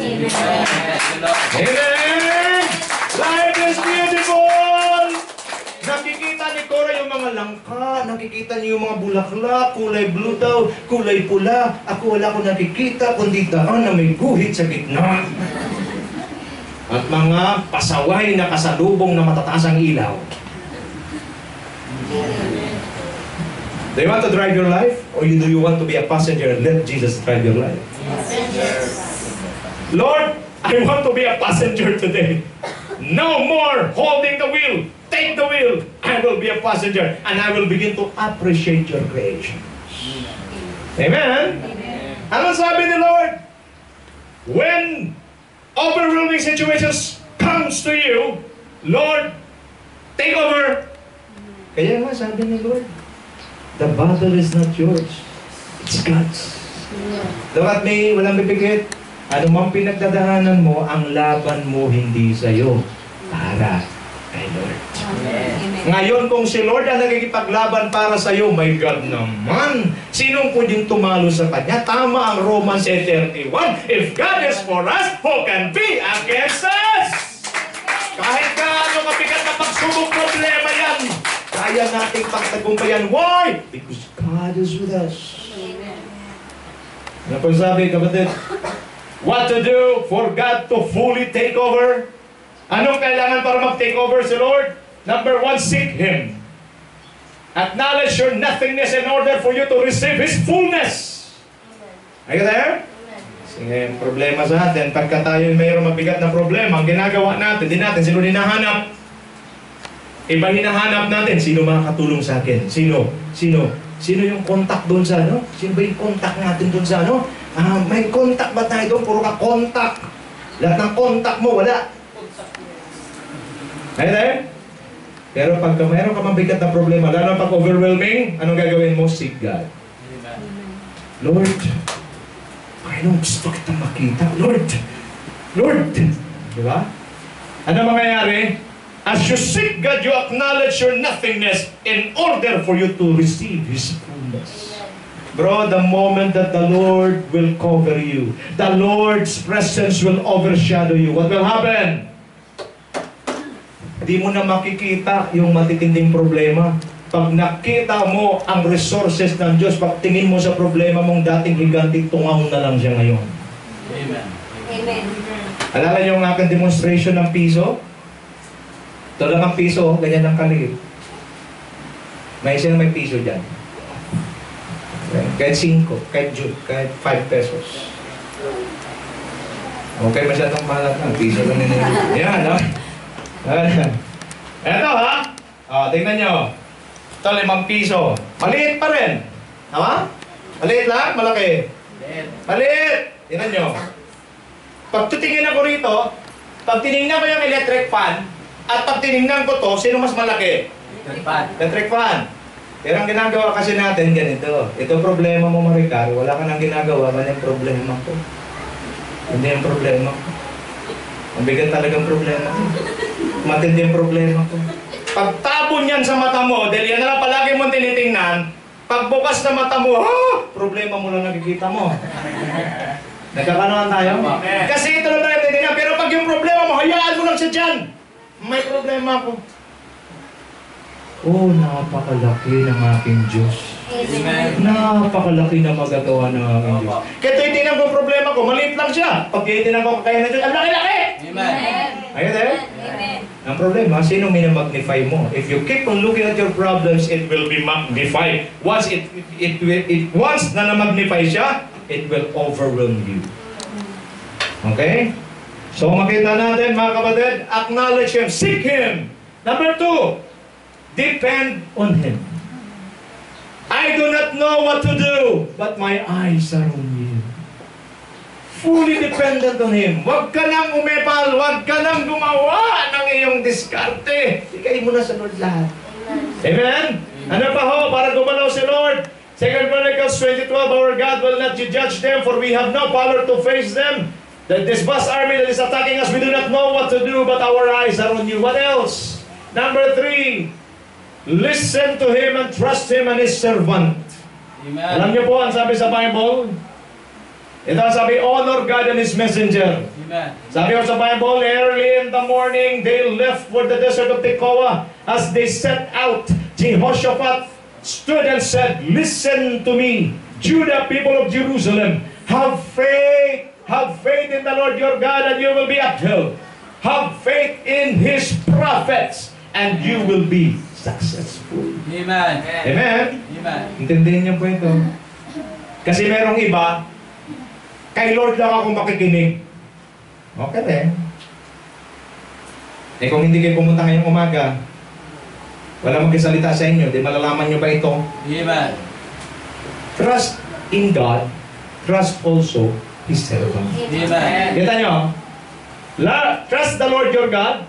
Amen! Life is beautiful! Nakikita ni Cora yung mga langka, nakikita niyo yung mga bulaklak, kulay blue daw, kulay pula. Ako wala ko nakikita, kundi daan na may guhit sa gitna. At mga pasaway na kasalubong na matataas ang ilaw. Do you want to drive your life? Or do you want to be a passenger and let Jesus drive your life? Lord, I want to be a passenger today. No more holding the wheel. Take the wheel. I will be a passenger and I will begin to appreciate your creation. Amen? Ano sabi ni Lord? When overwhelming situations comes to you, Lord, take over. Kaya nga sabi ni Lord, the battle is not yours. It's God's. Look at me, walang bibigit. Ano mang pinagdadaanan mo, ang laban mo hindi sa'yo. Para kay Lord. Amen. Ngayon, kung si Lord ang nagkikipaglaban para sa'yo, my God naman, sinong pwedeng tumalo sa Kanya? Tama ang Romans 8:31. If God is for us, who can be against us? Kahit gaano mabigat na pagsubok problema yan, kaya nating pagtagumpayan. Why? Because God is with us. Ano po sabi, kapatid? What to do for God to fully take over? Anong kailangan para mag-take over si Lord? Number one, seek Him. Acknowledge your nothingness in order for you to receive His fullness. Are you there? Sige, problema sa atin. Pagka tayo mayroong mabigat na problema, ang ginagawa natin, di natin sino hinahanap. Iba hinahanap natin, sino makakatulong sa akin? Sino? Sino yung contact doon sa ano? Sino ba yung contact natin doon sa ano? May contact ba tayo doon? Puro ka contact. Lahat ng contact mo, wala. Ayun tayo? Pero pagka mayroon ka mabigat na problema, lalo pag overwhelming, anong gagawin mo? Seek God. Lord, Panginoon, gusto kitang makita. Lord! Di ba? Ano mangyayari? As you seek God, you acknowledge your nothingness in order for you to receive His fullness. Bro, the moment that the Lord will cover you, the Lord's presence will overshadow you, what will happen? Di mo na makikita yung matitinding problema. Pag nakita mo ang resources ng Diyos, pag tingin mo sa problema mong dating higanting, tungaw na lang siya ngayon. Amen. Amen. Alala niyo ang aking demonstration ng piso? Ito lang ang piso, ganyan ang kaliit. May isang may piso dyan. Okay. Kahit 5, kahit June, kahit 5 pesos. Okay, masyadong malat na. Piso lang nila. Yan, no? Eto, ha? Tingnan nyo. Ito, 5 piso. Maliit pa rin. Tama? Maliit lang? Malaki? Maliit! Tingnan nyo. Pag tutingin ako rito, pag tinignan ko yung electric fan, at pag tinignan ko to, sino mas malaki? Electric fan. Pero ang ginagawa kasi natin, ganito. Ito problema mo, Maricar. Wala ka nang ginagawa, man yung problema ko. Hindi yung problema ko. Ang bigat talagang problema ko. Matindi yung problema ko. Pag tabon yan sa mata mo, dahil yan na lang palagi mong tinitingnan, pagbukas na mata mo, problema mo lang nakikita mo. Nagkakanoan tayo? Kasi ito lang tayo tinitingnan, pero pag yung problema mo, hayaan mo lang siya dyan. May problema ko. Oh, napakalaki ng aking Diyos. Amen. Napakalaki na magagawa ng aking Diyos. Kaya tinitingnan ko problema ko, maliit lang siya. Pag tinitingnan ko kaya na Diyos, ang laki-laki! Amen. Ayun eh? Amen. Ang problema, sino minamagnify mo? If you keep on looking at your problems, it will be magnified. Once once na na-magnify siya, it will overwhelm you. Okay? So makita natin mga kapatid, acknowledge Him, seek Him. Number 2, depend on Him. I do not know what to do, but my eyes are on you. Fully dependent on Him. Huwag ka nang umepal, huwag ka nang gumawa ng iyong diskarte. Ikay mo na sa Lord lahat. Amen? Ano pa ho, para gumalaw si Lord? 2 Chronicles 20:12, our God will not judge them, for we have no power to face them. That this vast army that is attacking us, we do not know what to do, but our eyes are on you. What else? Number 3, listen to Him and trust Him and His servant. Amen. Alam niyo po ang sabi sa Bible? Ito ang sabi, honor God and His messenger. Amen. Sabi ko sa Bible, early in the morning, they left for the desert of Tekoa. As they set out, Jehoshaphat stood and said, listen to me, Judah, people of Jerusalem. Have faith in the Lord your God and you will be upheld. Have faith in His prophets and you will be successful. Amen. Amen? Amen. Intindihin niyo po ito. Kasi merong iba, kay Lord lang ako makikinig. Okay rin. Eh kung hindi kayo pumunta ngayong umaga, wala magkasalita sa inyo, di malalaman nyo ba ito? Amen. Trust in God, trust also His servant. Amen. Kita nyo? Trust the Lord your God,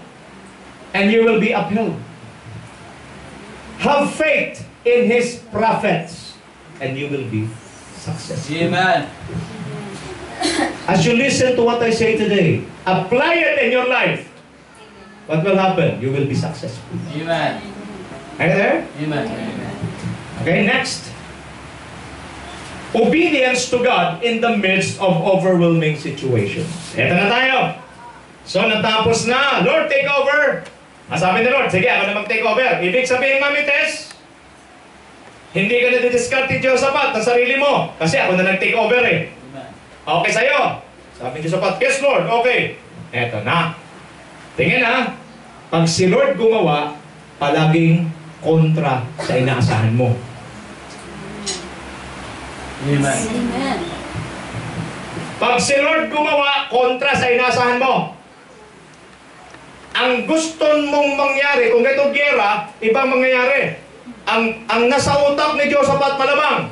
and you will be upheld. Have faith in His prophets, and you will be successful. Amen. As you listen to what I say today, apply it in your life. What will happen? You will be successful. Amen. Are you there? Amen. Okay, next. Obedience to God in the midst of overwhelming situations. Ito na tayo. So, natapos na. Lord, take over. Sabi ni Lord, sige, ako na mag-take over. Ibig sabihin, Mami Tess, hindi ka na didiskarte Jehoshaphat ng sarili mo. Kasi ako na nag-take over eh. Amen. Okay sa'yo. Sabi ni Jehoshaphat, yes Lord, okay. Eto na. Tingin ha, pag si Lord gumawa, palaging kontra sa inaasahan mo. Amen. Amen. Pag si Lord gumawa, kontra sa inaasahan mo. Ang gusto mong mangyari, kung itong gera, ibang mangyayari. Ang nasa utak ni Jehoshaphat malamang,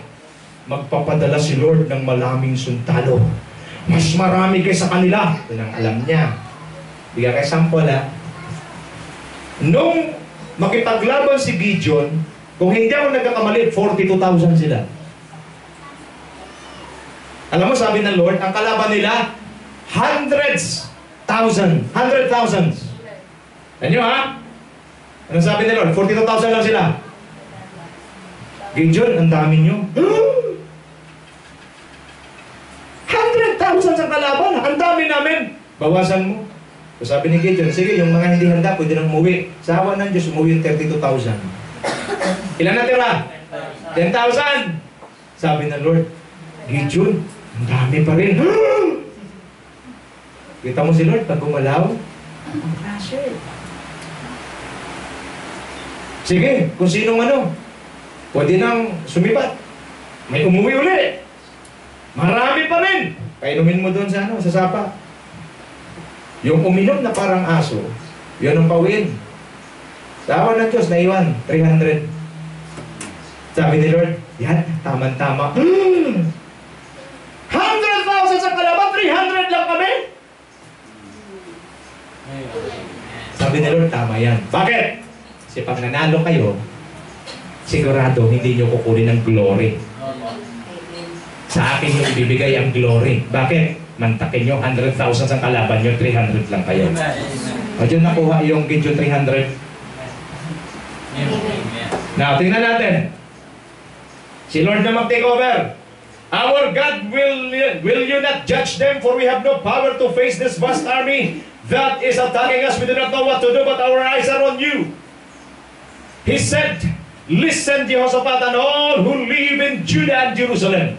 magpapadala si Lord ng maraming sundalo. Mas marami kaysa kanila. Ito ang alam niya. Bigyan kayo sample ha. Nung makipaglaban si Gideon, kung hindi ako nagkakamali, 42,000 sila. Alam mo, sabi ng Lord, ang kalaban nila, hundreds thousands. Ano ha? Ano sabi ng Lord? 42,000 lang sila. Gideon, ang dami nyo. 100,000 sa kalaban. Ang dami namin. Bawasan mo. So sabi ni Gideon, sige, yung mga hindi handa, pwede nang umuwi. Sa awa ng Diyos, umuwi yung 32,000. Ilan natira? 10,000. Sabi ng Lord, Gideon, ang dami pa rin. Kita mo si Lord, pag gumalaw, sige, kung sinong pwede nang sumibat. May umuwi uli. Marami pa rin. Painumin mo doon sa sapa. Yung uminom na parang aso, yun ang pawin. Sa awa ng Diyos, naiwan, 300. Sabi ni Lord, yan, tama-tama. 100,000 sa kalaban, 300 lang kami. Sabi ni Lord, tama yan. Bakit? Kasi pag nanalo kayo, sigurado hindi nyo kukunin ang glory. Sa akin yung ibibigay ang glory. Bakit? Mantakin nyo, 100,000 sa kalaban nyo, 300 lang kayo. O dyan nakuha yung Gideon 300. Now, tingnan natin. Si Lord na mag-take over. Our God, will you not judge them? For we have no power to face this vast army that is attacking us. We do not know what to do, but our eyes are on you. He said, listen, Jehoshaphat, and all who live in Judah and Jerusalem.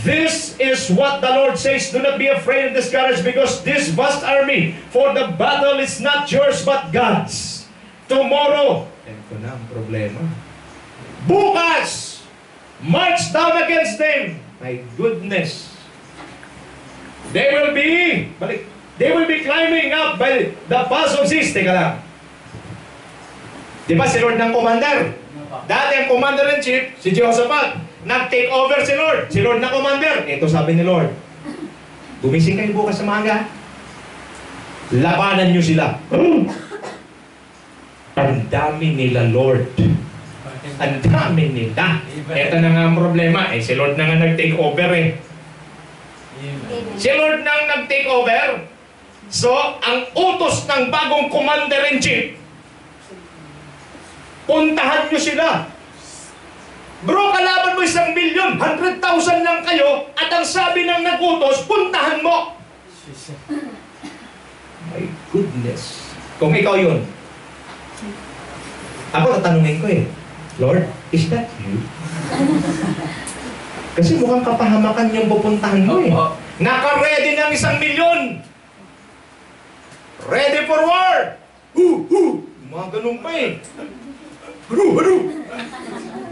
This is what the Lord says. Do not be afraid and discouraged, because this vast army, for the battle is not yours but God's. Tomorrow, ito na ang problema. Bukas, march down against them. My goodness. They will be climbing up by the pass of Ziz. Teka lang. Di ba si Lord ng commander? Dati ang commander-in-chief, si Jehoshaphat. Nag-take over si Lord. Si Lord na commander. Ito sabi ni Lord. Gumising kayo bukas sa maga. Labanan nyo sila. Ang dami nila, Lord. Ang dami nila. Ito na nga ang problema. Si Lord na nga nag-take over Si Lord na nga nag-take over. So, ang utos ng bagong commander-in-chief, puntahan nyo sila. Bro, kalaban mo 1,000,000, 100,000 lang kayo, at ang sabi ng nagutos, puntahan mo. My goodness. Kung ikaw yun, ako tatanungin ko Lord, is that you? Kasi mukhang kapahamakan yung pupuntahan mo Naka-ready ng 1,000,000. Ready for war. Mga ganun pa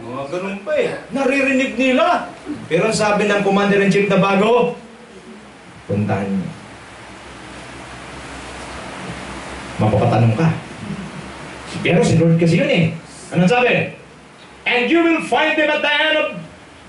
Mga ganun pa Naririnig nila. Pero ang sabi ng commander-in-chief na bago, puntahan niyo. Mapapatanong ka. Pero si Lord kasi yun Anong sabi? And you will find them at the end of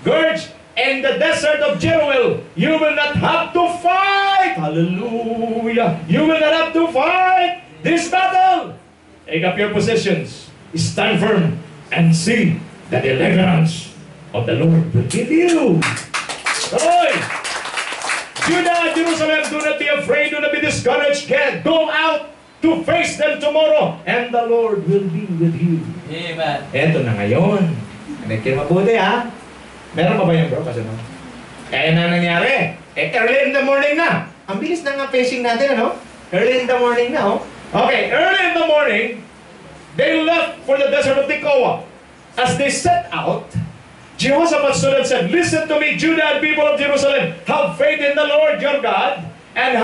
Gurge and the desert of Jeruel. You will not have to fight. Hallelujah. You will not have to fight this battle. Take up your positions. Stand firm and see the deliverance of the Lord will give you. Hoy! Judah, Jerusalem, do not be afraid, do not be discouraged. Go out to face them tomorrow, and the Lord will be with you. Amen. Eto na ngayon. Nakikin mabuti Meron pa ba yung bro? Kasi kaya na nangyari. Early in the morning na. Ang bilis na nga facing natin, Early in the morning na, Okay, early in the morning, they left for the desert of Tekoa. As they set out, Jehoshaphat stood and said, listen to me, Judah and people of Jerusalem. Have faith in the Lord your God, and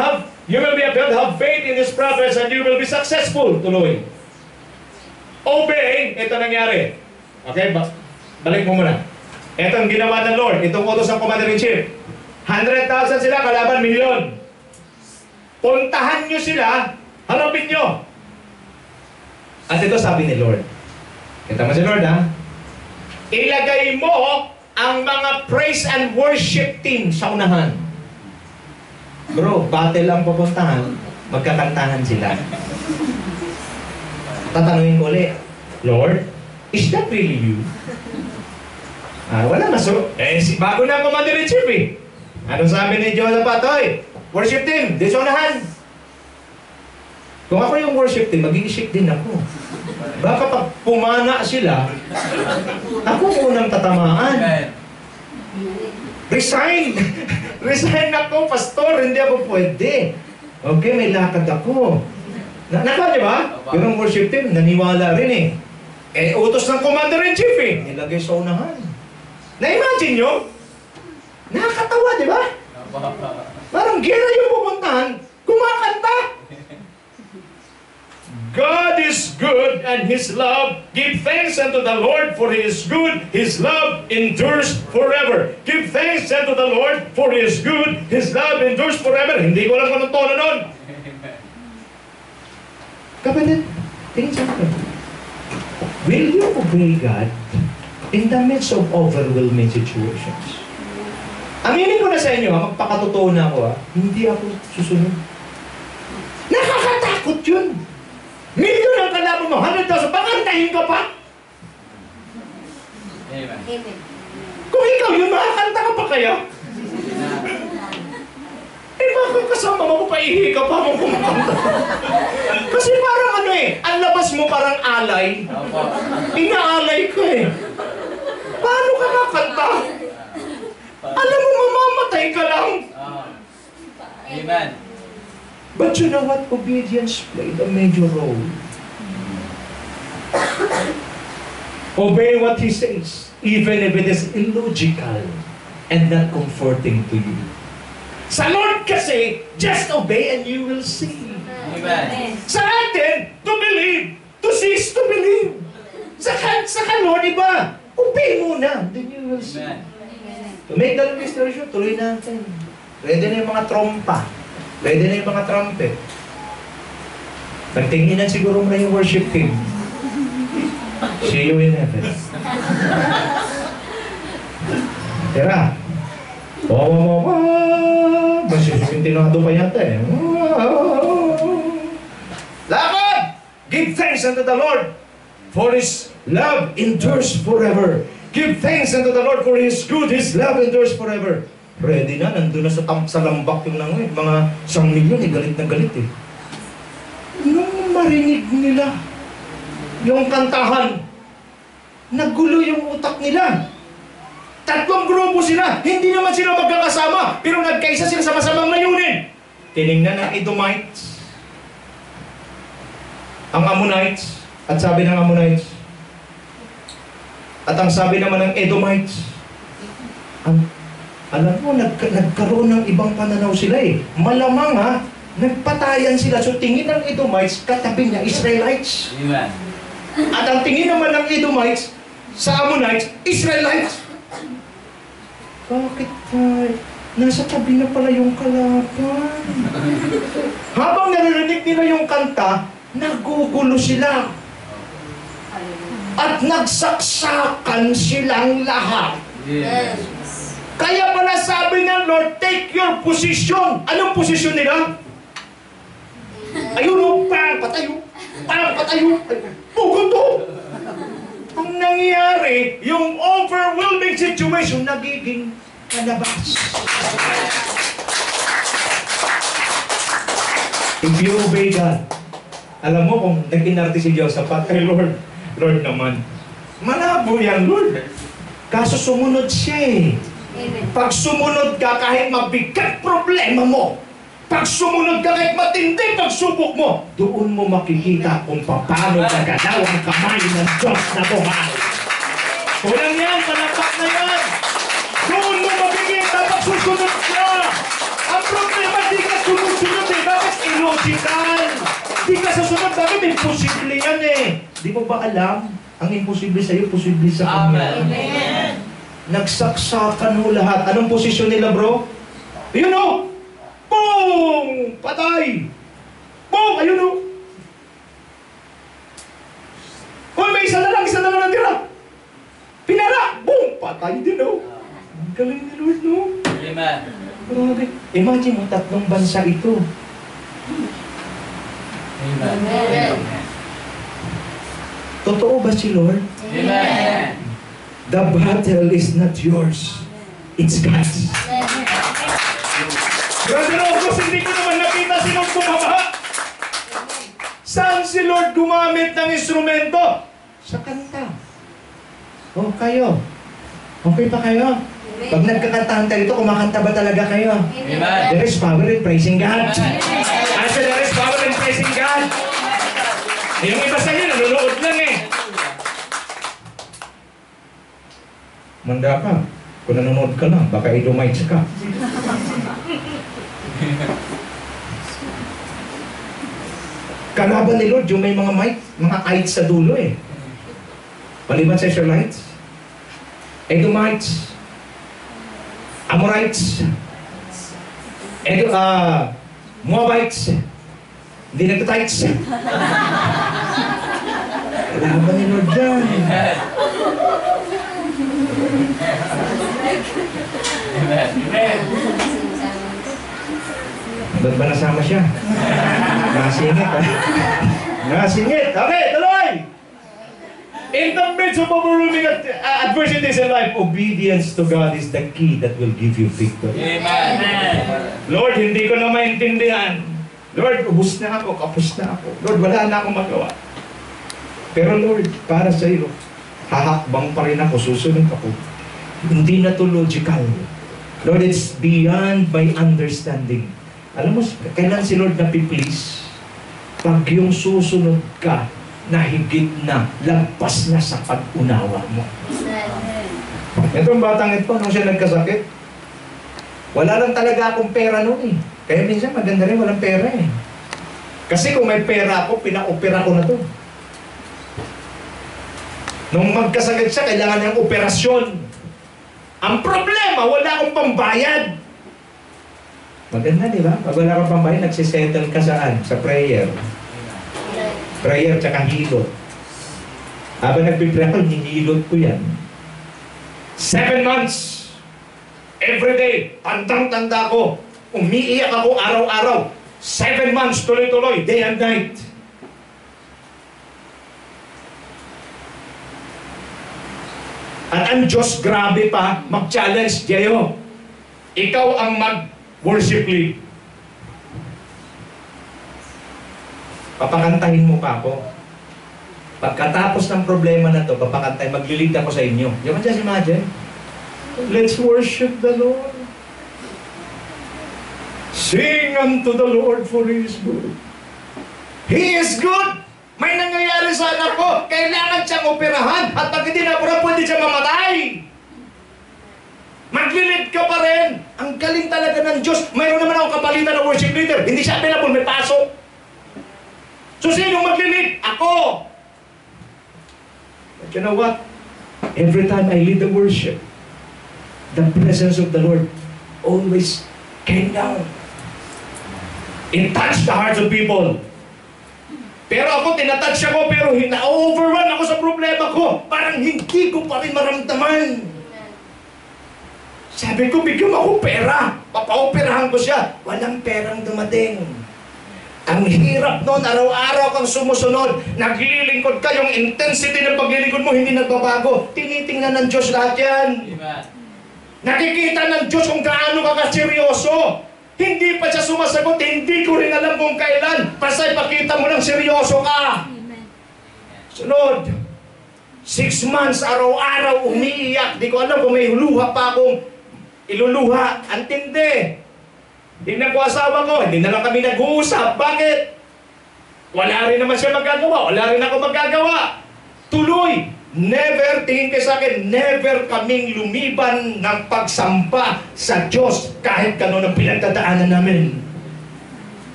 you will be upheld. Have faith in His prophets, and you will be successful. Tuloy. Obey. Ito nangyari. Okay, balik mo muna. Ito ang ginawa ng Lord. Itong utos ng commander-in-chief. 100,000 sila, kalaban 1,000,000. Puntahan nyo sila, harapin nyo. At ito sabi ni Lord. Kita mo si Lord, ilagay mo ang mga praise and worship team sa unahan. Bro, battle ang pupuntahan, magkakantahan sila. Tatanungin ko ulit, Lord, is that really you? Wala bago na ang commander-in-chief Anong sabi ni Jehoshaphat? Worship team, di sa unahan. Kung ako yung worship team, mag-i-shake din ako. Baka pag pumana sila, ako unang tatamaan. Resign! Resign ako, pastor, hindi ako pwede. Okay, may lakad ako. Naka, di ba? Yung worship team, naniwala rin utos ng commander-in-chief nilagay sa unahan. Na-imagine nyo? Nakakatawa, di ba? Parang gera yung pupuntahan, kumakanta. God is good and His love. Give thanks unto the Lord for He is good. His love endures forever. Give thanks unto the Lord for He is good. His love endures forever. Hindi ko lang anong tono nun. Kapatid, tingin sa akin. Will you obey God in the midst of overwhelming situations? Aminin ko na sa inyo, magpakatotoo na ako, hindi ako susunod. Nakakatakot yun. Milyon ang kalaban mo, 100,000, pakantahin ka pa. Amen. Amen. Kung ikaw yun, makakanta ka pa kaya? Eh, bakit kasama mo, paihi ka pa mo kumakanta? Kasi parang ano ang labas mo parang alay. Opo. Inaalay ka Paano ka kakanta? Alam mo, mamamatay ka lang. Amen. But you know what? Obedience played a major role. Obey what He says, even if it is illogical and not comforting to you. Sa Lord kasi, just obey and you will see. Amen. Sa atin, to believe, to cease to believe. Sa Lord, iba. Obey muna, then you will see. Amen. To make the long story short, tuloy natin. Ready na yung mga trompa. Ready na yung mga trumpet. Pagtinginan siguro mo na yung worship team. See you in heaven. Tira. Masisipintinado pa yata Lakad! Give thanks unto the Lord, for His love endures forever. Give thanks unto the Lord, for He is good. His love endures forever. Ready na, nandun na sa lambak yung mga 1 milyon, galit na galit Nung marinig nila yung kantahan, nagulo yung utak nila. 3 grupo sila, hindi naman sila magkakasama, pero nagkaisa sila sa masamang layunin. Tinignan ng Edomites, ang Ammonites, at sabi ng Ammonites, at ang sabi naman ng Edomites, alam mo, nagkaroon ng ibang pananaw sila Malamang nagpatayan sila. So tingin ng Edomites, katabi niya, Israelites. Amen. At ang tingin naman ng Edomites sa Ammonites, Israelites. Bakit nasa tabi na pala yung kalaban? Habang naririnig nila yung kanta, nagugulo sila. At nagsaksakan silang lahat. Yes. Kaya pala sabi ng Lord, take your position. Anong posisyon nila? Ayun o, parang patayo. Puguto. Ang nangyayari, yung overwhelming situation, nagiging kalabas. If you obey God, alam mo kung nag-inarte si Diyos sapat kay Lord, Lord naman, malabo yan, Lord. Kaso sumunod siya Pag sumunod ka, kahit mabigat problema mo, pag sumunod ka, kahit matindi pagsubok mo, doon mo makikita kung paano nagalaw ang kamay ng Diyos na buhay. Kulang yan, panapak na yan. Doon mo makikita pag susunod ka. Ang problema, di ka sunod-sunod bakit illogical? Di ka susunod, bakit imposible yan Di mo ba alam? Ang imposible sa'yo, posible sa Kanya. Amen. Nagsaksakan ho lahat. Anong posisyon nila, bro? Ayun o! Boom! Patay! Boom! Ayun o! Kung may isa na lang natira. Pinara! Boom! Patay din o. Ang galing ni Lord, no? Amen. Grabe. Imagine mo, 3 bansa ito. Amen. Totoo ba si Lord? Amen. The battle is not yours. It's God's. Brother August, hindi ko naman nakita si Lord bumaba. Saan si Lord gumamit ng instrumento? Sa kanta. Oh, kayo. Okay pa kayo? Pag nagkakantahan tayo dito, kumakanta ba talaga kayo? Amen. There is power in praising God. I said there is power in praising God. Yung iba sa inyo, nanonood lang Manda ka. Kung nanonood ka lang, baka Edomites ka. Kalaban ni Lord, yung may mga mga ites sa dulo eh. Maliban sa Israelites, Edomites, Amorites, Moabites, hindi nagtatites. Kalaban ni Lord dyan. Ba't ba nasama siya? Nasingit, ha? Nasingit! Okay, tuloy! In the midst of overwhelming adversities in life, obedience to God is the key that will give you victory. Amen. Lord, hindi ko na maintindihan. Lord, ubus na ako, kapos na ako. Lord, wala na akong magawa. Pero Lord, para sa iyo, hahakbang pa rin ako, susunod ako. Hindi na to logical. Lord, it's beyond my understanding. Alam mo, kailan si Lord napiplease? Pag yung susunod ka, na higit na, lagpas na sa pag-unawa mo. Itong batang ito, nung siya nagkasakit, wala lang talaga akong pera noon eh. Kaya minsan maganda rin walang pera eh. Kasi kung may pera ako, pina-opera ko na to. Nung magkasakit siya, kailangan niyang operasyon. Ang problema, wala akong pambayad. Maganda, di ba? Pag wala kang pambayad, nagsisettle ka saan? Sa prayer. Prayer tsaka hilot. Habang nagpipray ako, hinihilot ko yan. 7 months. Every day. Tandang-tanda ko. Umiiyak ako araw-araw. 7 months, tuloy-tuloy. Day and night. At ang Diyos, grabe pa, mag-challenge kayo. Ikaw ang mag-worship lead. Papakantahin mo pa ako. Pagkatapos ng problema na to, papakantay, maglilid ako sa inyo. You can just imagine. Let's worship the Lord. Sing unto the Lord for He is good. He is good! May nangyayari sa anak ko. Kailangan siyang operahan. At pag hindi na-opera, pwede siya mamatay. Maglilid ka pa rin. Ang galing talaga ng Diyos. Mayroon naman akong kapalitan ng worship leader. Hindi siya available, may pasok. So, sinong maglilid? Ako! But you know what? Every time I lead the worship, the presence of the Lord always came down. It touched the hearts of people. Pero ako, tinatouch ako, pero na-overrun ako sa problema ko. Parang hindi ko pa rin maramdaman. Sabi ko, bigyan mo ako pera. Papaoperahan ko siya. Walang perang dumating. Ang hirap noon, araw-araw kang sumusunod, naglilingkod ka, yung intensity ng paglilingkod mo hindi nagbabago. Tinitingnan ng Diyos lahat yan. Amen. Nakikita ng Diyos kung gaano ka kaseryoso. Hindi pa siya sumasagot, hindi ko rin alam kung kailan. Basta ipakita mo lang seryoso ka. Sunod, 6 months, araw-araw umiiyak. Di ko alam kung may luha pa akong iluluha. Antindi. Tingnan ko asawa ko, hindi na lang kami nag-uusap. Bakit? Wala rin naman siya magagawa. Wala rin ako magagawa. Tuloy. Never, tingin kayo sa akin, never kaming lumiban ng pagsamba sa Diyos kahit gano'n ang pinagdadaanan namin.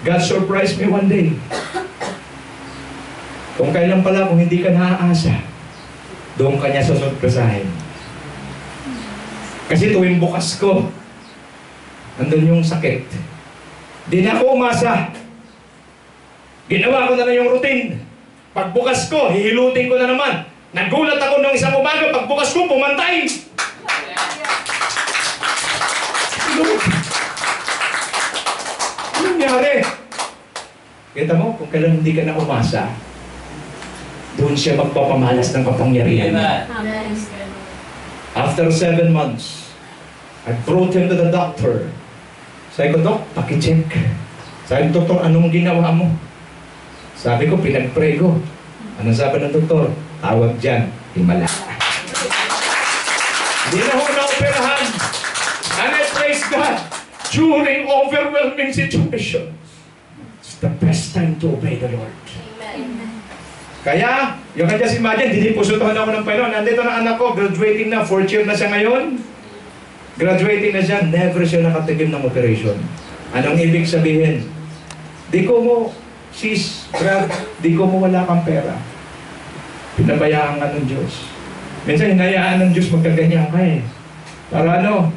God surprised me one day. Kung kailan pala, kung hindi ka naaasa, doon ka niya susurpresahin. Kasi tuwing bukas ko, andun yung sakit. Di na ako umasa. Ginawa ko na lang yung routine. Pagbukas ko, hihilutin ko na naman. Nagulat ako nung isang umaga, pagbukas ko, pumantay. Ano nangyari? Kita mo, kung kailan hindi ka na umasa, doon siya magpapamalas ng kapangyarihan. Amen. After 7 months, I brought him to the doctor. Sabi ko, Dok, pakicheck. Sabi ko, Doktor, anong ginawa mo? Sabi ko, pinag-pray ko. Anong sabi ng doktor? Tawag dyan, himala. Hindi na ako na-operahan. And I praise God. During overwhelming situations, it's the best time to obey the Lord. Amen. Kaya, you can just imagine, dinipusutuhan ako ng Panginoon. Nandito na anak ko, graduating na, 4th year na siya ngayon. Graduating na siya, never siya nakatigim ng operation. Anong ibig sabihin? Di ko mo, sis, brad, di ko mo wala kang pera. Pinabayaan ka ng Diyos. Minsan hinayaan ng Diyos magkaganyan ka eh. Para ano?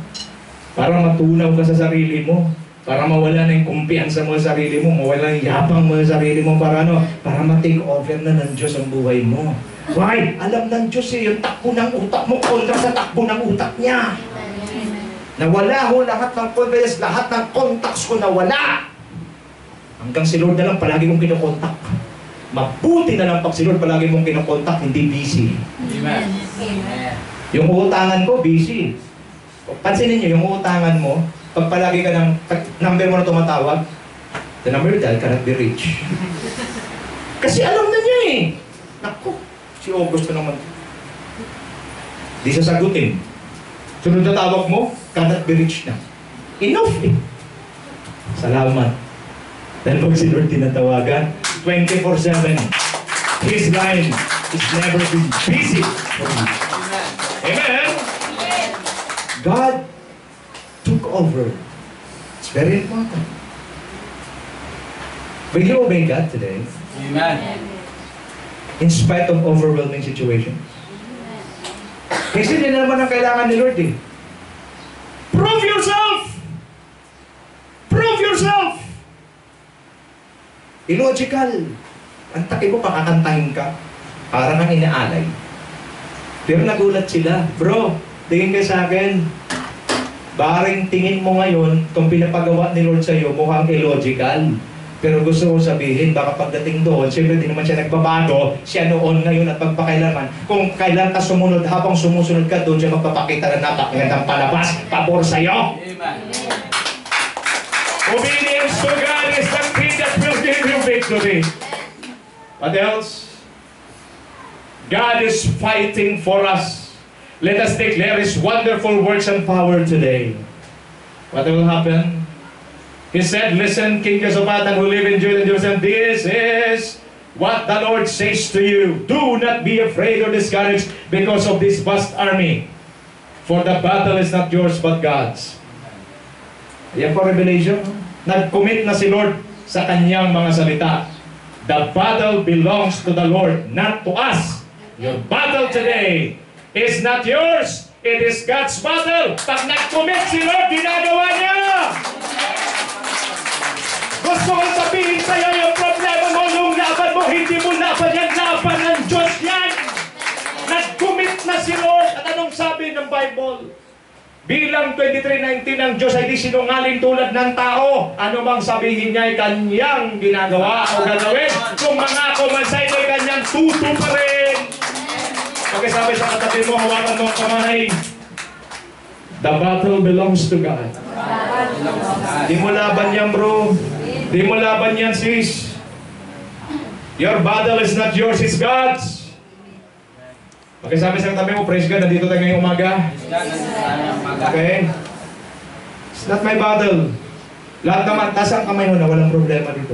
Para matunaw ka sa sarili mo. Para mawala na yung kumpiyansa mo sa sarili mo. Mawala yung yapang mo sa sarili mo. Para ano? Para ma-take over na ng Diyos ang buhay mo. Why? Alam ng Diyos eh, yung takbo ng utak mo kontra sa takbo ng utak niya. Nawala ho lahat ng confidence, lahat ng contacts ko nawala. Hanggang si Lord na lang palagi mong kinokontak. Mabuti na lang pag si Lord palagi mong kinokontak, hindi busy. Amen. Yung uutangan ko, busy. Pansinin niyo, yung uutangan mo, pag palagi ka ng number mo na tumatawag, the number you dial cannot be reached. Kasi alam na niya eh. Naku, si Augusto naman. Di sasagutin. Sunod na tawag mo, cannot be reached na. Enough eh. Salamat. Dahil pag si Lord tinatawagan, 24/7. His line is never been busy for me. Amen? God took over. It's very important. Will you obey God today? Amen. In spite of overwhelming situations? Kasi din naman ang kailangan ni Lord eh. Prove yourself! Prove yourself! Illogical. Ang taki mo, pakakantahin ka. Parang ang inaalay. Pero nagulat sila. Bro, tingin ka sa akin. Baring tingin mo ngayon, itong pinapagawa ni Lord sa'yo, mukhang illogical. Pero gusto ko sabihin, baka pagdating doon, siyempre di naman siya nagbabago, siya noon, ngayon at magpakailanman. Kung kailan ka sumunod, habang sumusunod ka doon, siya magpapakita ng napakagandang palabas, pabor sa'yo. Amen. Obedience to God is the key that will give you victory. What else? God is fighting for us. Let us declare His wonderful works and power today. What will happen? He said, listen, King Jehoshaphat who live in Judah and Jerusalem, this is what the Lord says to you. Do not be afraid or discouraged because of this vast army. For the battle is not yours but God's. Yan po revelation. Nag-commit na si Lord sa kanyang mga salita. The battle belongs to the Lord, not to us. Your battle today is not yours. It is God's battle. Pag nag-commit si Lord, ginagawa niya. Gusto kong sabihin sa'yo yung problema mo, yung laban mo, hindi mo laban yan, laban ng Diyos yan. Nag-commit na si Lord. At anong sabi ng Bible? Bilang 23:19 ang Diyos ay di sinungaling tulad ng tao. Ano mang sabihin niya ay kanyang ginagawa o gagawin. Kung mangako man sa'yo ay kanyang tuto pa rin. Pagkasabi sa katabi mo, hawakan mo ang kamay. The battle belongs to God. Di mo laban yan, bro. Di mo laban yan, sis. Your battle is not yours, it's God's. Pagkasabi sa katabi mo, praise God, nandito tayo ngayong umaga. Okay? It's not my battle. Lahat naman, taas ang kamay mo na walang problema dito.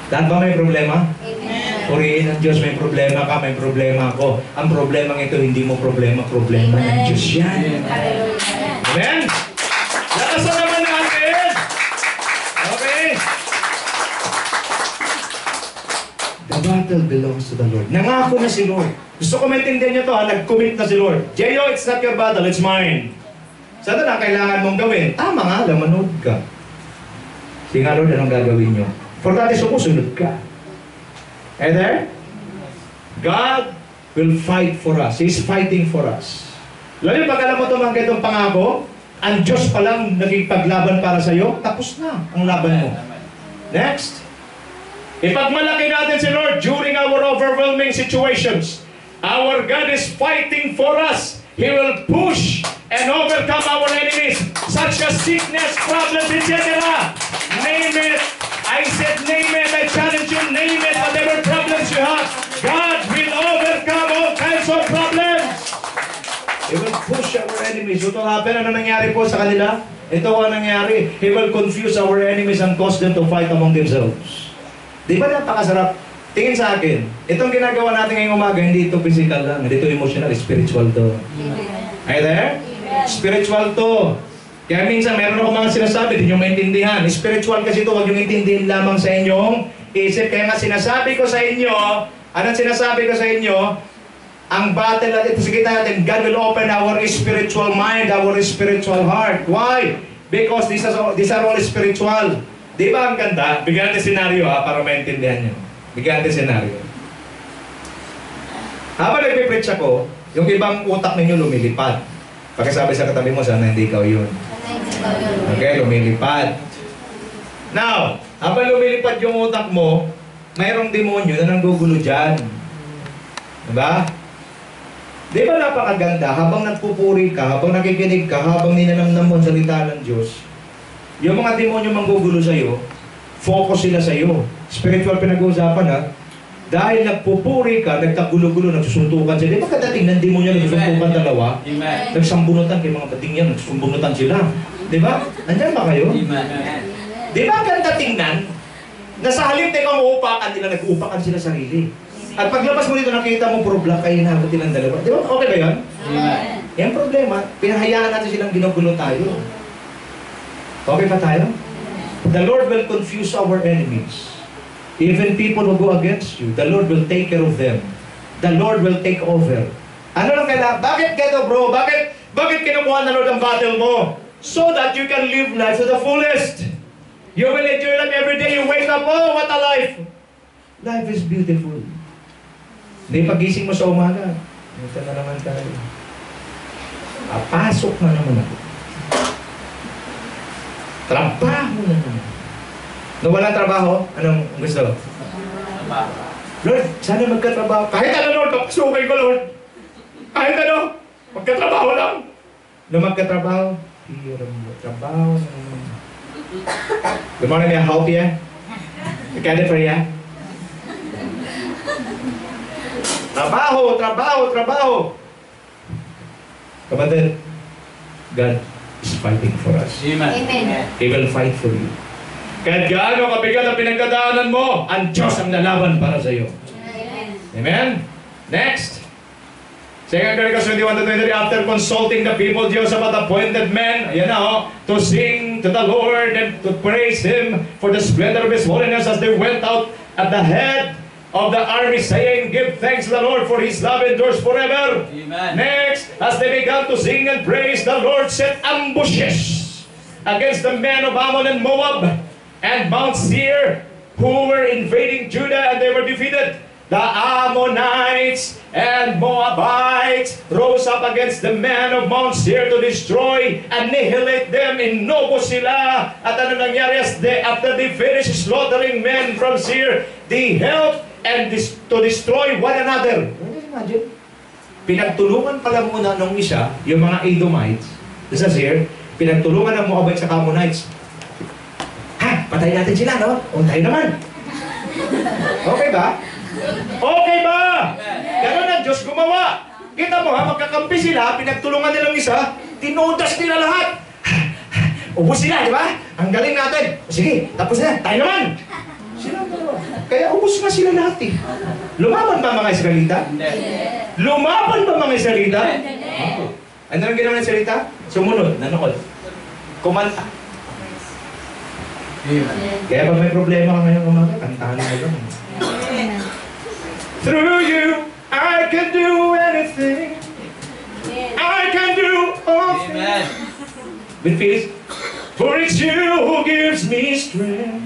Lahat ba may problema? Amen. Purihin ng Diyos, may problema ka, may problema ako. Ang problema ito, hindi mo problema, problema ng Diyos yan. Hallelujah. Amen? Lakasan naman natin! Okay? The battle belongs to the Lord. Nangako na si Lord. Gusto ko maintindihan niyo to ha, nag-commit na si Lord. Jeyo, it's not your battle, it's mine. Sana na kailangan mong gawin? Tama nga, manood ka. Sige nga Lord, anong gagawin niyo? Importante sumusunod ka. And there? God will fight for us. He's fighting for us. Lalo pag alam mo tumangkay itong pangako, ang Diyos pa lang nagpaglaban para sa'yo, tapos na ang laban mo. Next. Ipagmalaki natin si Lord during our overwhelming situations. Our God is fighting for us. He will push and overcome our enemies, such as sickness, problems, etc. Name it. I said name it. I challenge you, name it. Whatever problems you have, God will overcome all kinds of problems. He will push our enemies. Ito happen, ano nangyari po sa kanila? Ito ang nangyari. He will confuse our enemies and cause them to fight among themselves. Di ba napakasarap? Tingin sa akin, itong ginagawa natin ngayong umaga, hindi ito physical lang, hindi ito emotional, spiritual to. Amen. Are you there? Amen. Spiritual to. Kaya minsan meron ako mga sinasabi, hindi nyo maintindihan. Spiritual kasi ito, huwag nyo intindihin lamang sa inyong isip. Kaya nga sinasabi ko sa inyo, anong sinasabi ko sa inyo? Ang battle natin, sige natin, God will open our spiritual mind, our spiritual heart. Why? Because these are all spiritual. Di ba ang ganda? Bigyan natin senaryo para maintindihan nyo. Bigyan natin senaryo. Habang nagpipreach ako, yung ibang utak ninyo lumilipad. Pakisabi sa katabi mo, sana hindi ikaw yun. Okay, lumilipad. Now, habang lumilipad yung utak mo, mayroong demonyo na nanggugulo dyan. Diba? Di ba napakaganda, habang nagpupuri ka, habang nakikinig ka, habang ninanamnam mo ang salita ng Diyos, yung mga demonyo manggugulo sa'yo, focus sila sa'yo. Spiritual pinag-uusapan ha. Dahil nagpupuri ka, nagkagulo-gulo, nagsusuntukan sila. Di ba kadating ng demonyo nagsusuntukan dalawa? Amen. Nagsambunutan kay mga bating yan, nagsambunutan sila. Di ba? Nandiyan ba kayo? Amen. Di ba ganda tingnan? Na sa halip na ikaw uupakan, nila nag-uupakan sila sarili. At paglabas mo dito, nakita mo puro black kayo na nilang dalawa. Di ba? Okay ba yan? Amen. Yung problema, pinahayaan natin silang ginugulo tayo. Okay pa tayo? The Lord will confuse our enemies. Even people who go against you, the Lord will take care of them. The Lord will take over. Ano lang kailangan? Bakit ganito bro? Bakit kinukuha na Lord ang battle mo? So that you can live life to the fullest. You will enjoy life every day. You wake up, oh, what a life! Life is beautiful. Hindi pagising mo sa umaga. Ito na naman tayo. Pasok na naman ako. Trabaho na naman. Nung walang trabaho, anong gusto? Lord, sana magkatrabaho. Kahit ano Lord, papasukin ko Lord. Kahit ano, magkatrabaho lang. Nung magkatrabaho, hirap mo, trabaho na naman. Good morning, may I help you? Kaya for you? Trabaho. Kapatid, God is fighting for us. Amen. He will fight for you. Kahit gaano kabigat ang pinagdadaanan mo, ang Diyos ang lalaban para sa iyo. Amen? Next. 2 Chronicles 21-23, after consulting the people, Jehoshaphat appointed men, to sing to the Lord and to praise Him for the splendor of His holiness as they went out at the head of the army, saying, give thanks to the Lord, for His love endures forever. Amen. Next, as they began to sing and praise, the Lord set ambushes against the men of Ammon and Moab and Mount Seir, who were invading Judah, and they were defeated. The Ammonites and Moabites rose up against the men of Mount Seir to destroy, annihilate them, inubos sila. At ano nangyari after they finished slaughtering men from Seir, they helped and to destroy one another. Imagine, pinagtulungan pala muna nung isa, yung mga Edomites, sa Seir, pinagtulungan ng Moabites sa Ammonites. Ha, patay natin sila, no? O, tayo naman. Okay ba? Okay ba? Ganun ang Diyos gumawa. Kita mo ha, magkakampi sila, pinagtulungan nilang isa, tinudas nila lahat. Ubus sila, di ba? Ang galing natin. Sige, tapos na, tayo naman. Sila dalawa. Kaya ubus na sila lahat eh. Lumaban ba mga Israelita? Lumaban ba mga Israelita? Ano ang ginawa ng Israelita? Sumunod, nanokod. Kumanta. Kaya pag may problema ka ngayong umaga, kantahan mo lang. Through you, I can do anything. I can do all things. With peace. For it's you who gives me strength.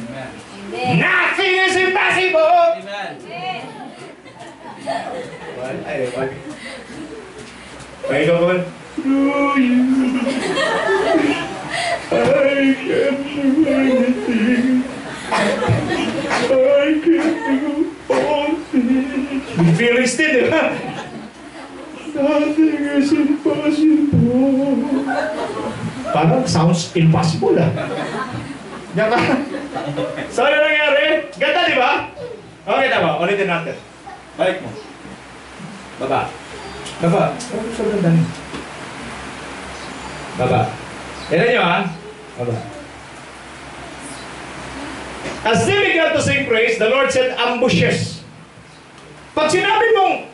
Nothing is impossible. Ay, kapag. Through you, I can do anything. I can do all things. With feelings din, di ba? Nothing is impossible. Parang sounds impossible ah. Diba? So ano nangyari? Ganda di ba? Okay na ba? Ulitin natin. Balik mo. Baba. Baba. Ano sa ganda niyo? Baba. Tignan nyo ha? Baba. As they began to sing praise, the Lord set ambushes. Pag sinabi mong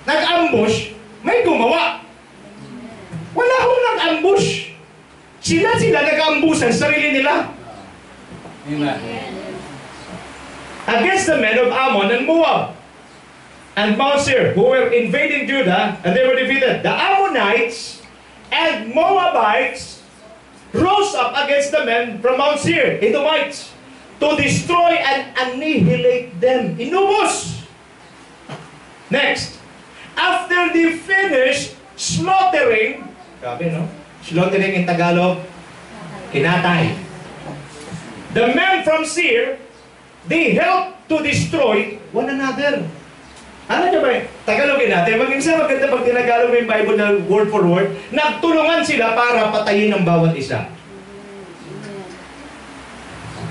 nag-ambush, may gumawa. Wala akong nag-ambush. Sila nag-aambusan sa sarili nila. Amen. Against the men of Ammon and Moab and Mount Seir, who were invading Judah, and they were defeated. The Ammonites and Moabites rose up against the men from Mount Seir, Edomites, to destroy and annihilate them. Inubos. Next, after they finished slaughtering, grabe no? Slaughtering in Tagalog, kinatay. The men from Seir, they helped to destroy one another. Ano nyo ba? Tagalogin natin. Mag-isa maganda pag tinagalog mo yung Bible na word for word. Nagtulungan sila para patayin ang bawat isa.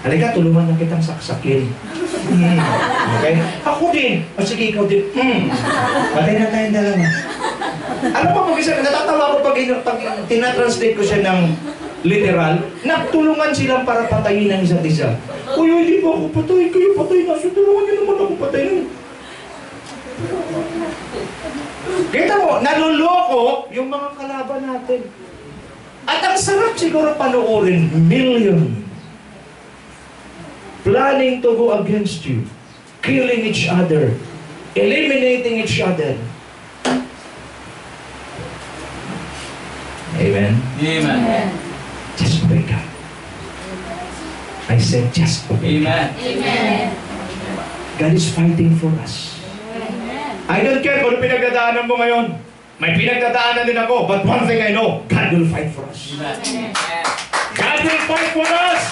Halika, tulungan na kitang saksakin. Okay? Ako din. O sige, ikaw din. Patay na tayong dalawa. Ano pa mag-isa? Natatawa ko pag tinatranslate ko siya ng literal. Nagtulungan silang para patayin ang isa't isa. Uy, hindi po ako patay. Kayo patay na. So, tulungan niyo naman ako patayin. Kita mo, naluloko yung mga kalaban natin. At ang sarap siguro panoorin, million planning to go against you, killing each other, eliminating each other. Amen? Amen. Just obey God. I said just obey God. Amen. God is fighting for us. I don't care kung ano pinagdadaanan mo ngayon. May pinagdadaanan din ako. But one thing I know, God will fight for us. Amen. God will fight for us!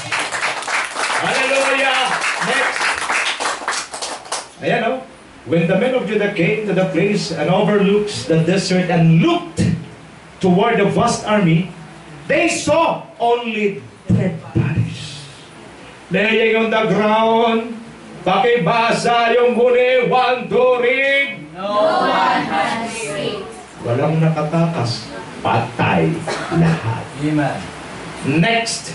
Hallelujah! Next. Ayan o. When the men of Judah came to the place and overlooks the desert and looked toward the vast army, they saw only dead bodies laying on the ground. Pakibasa yung huli, 1, 2, read. No one has escaped. Walang nakatakas. Patay lahat. Amen. Next.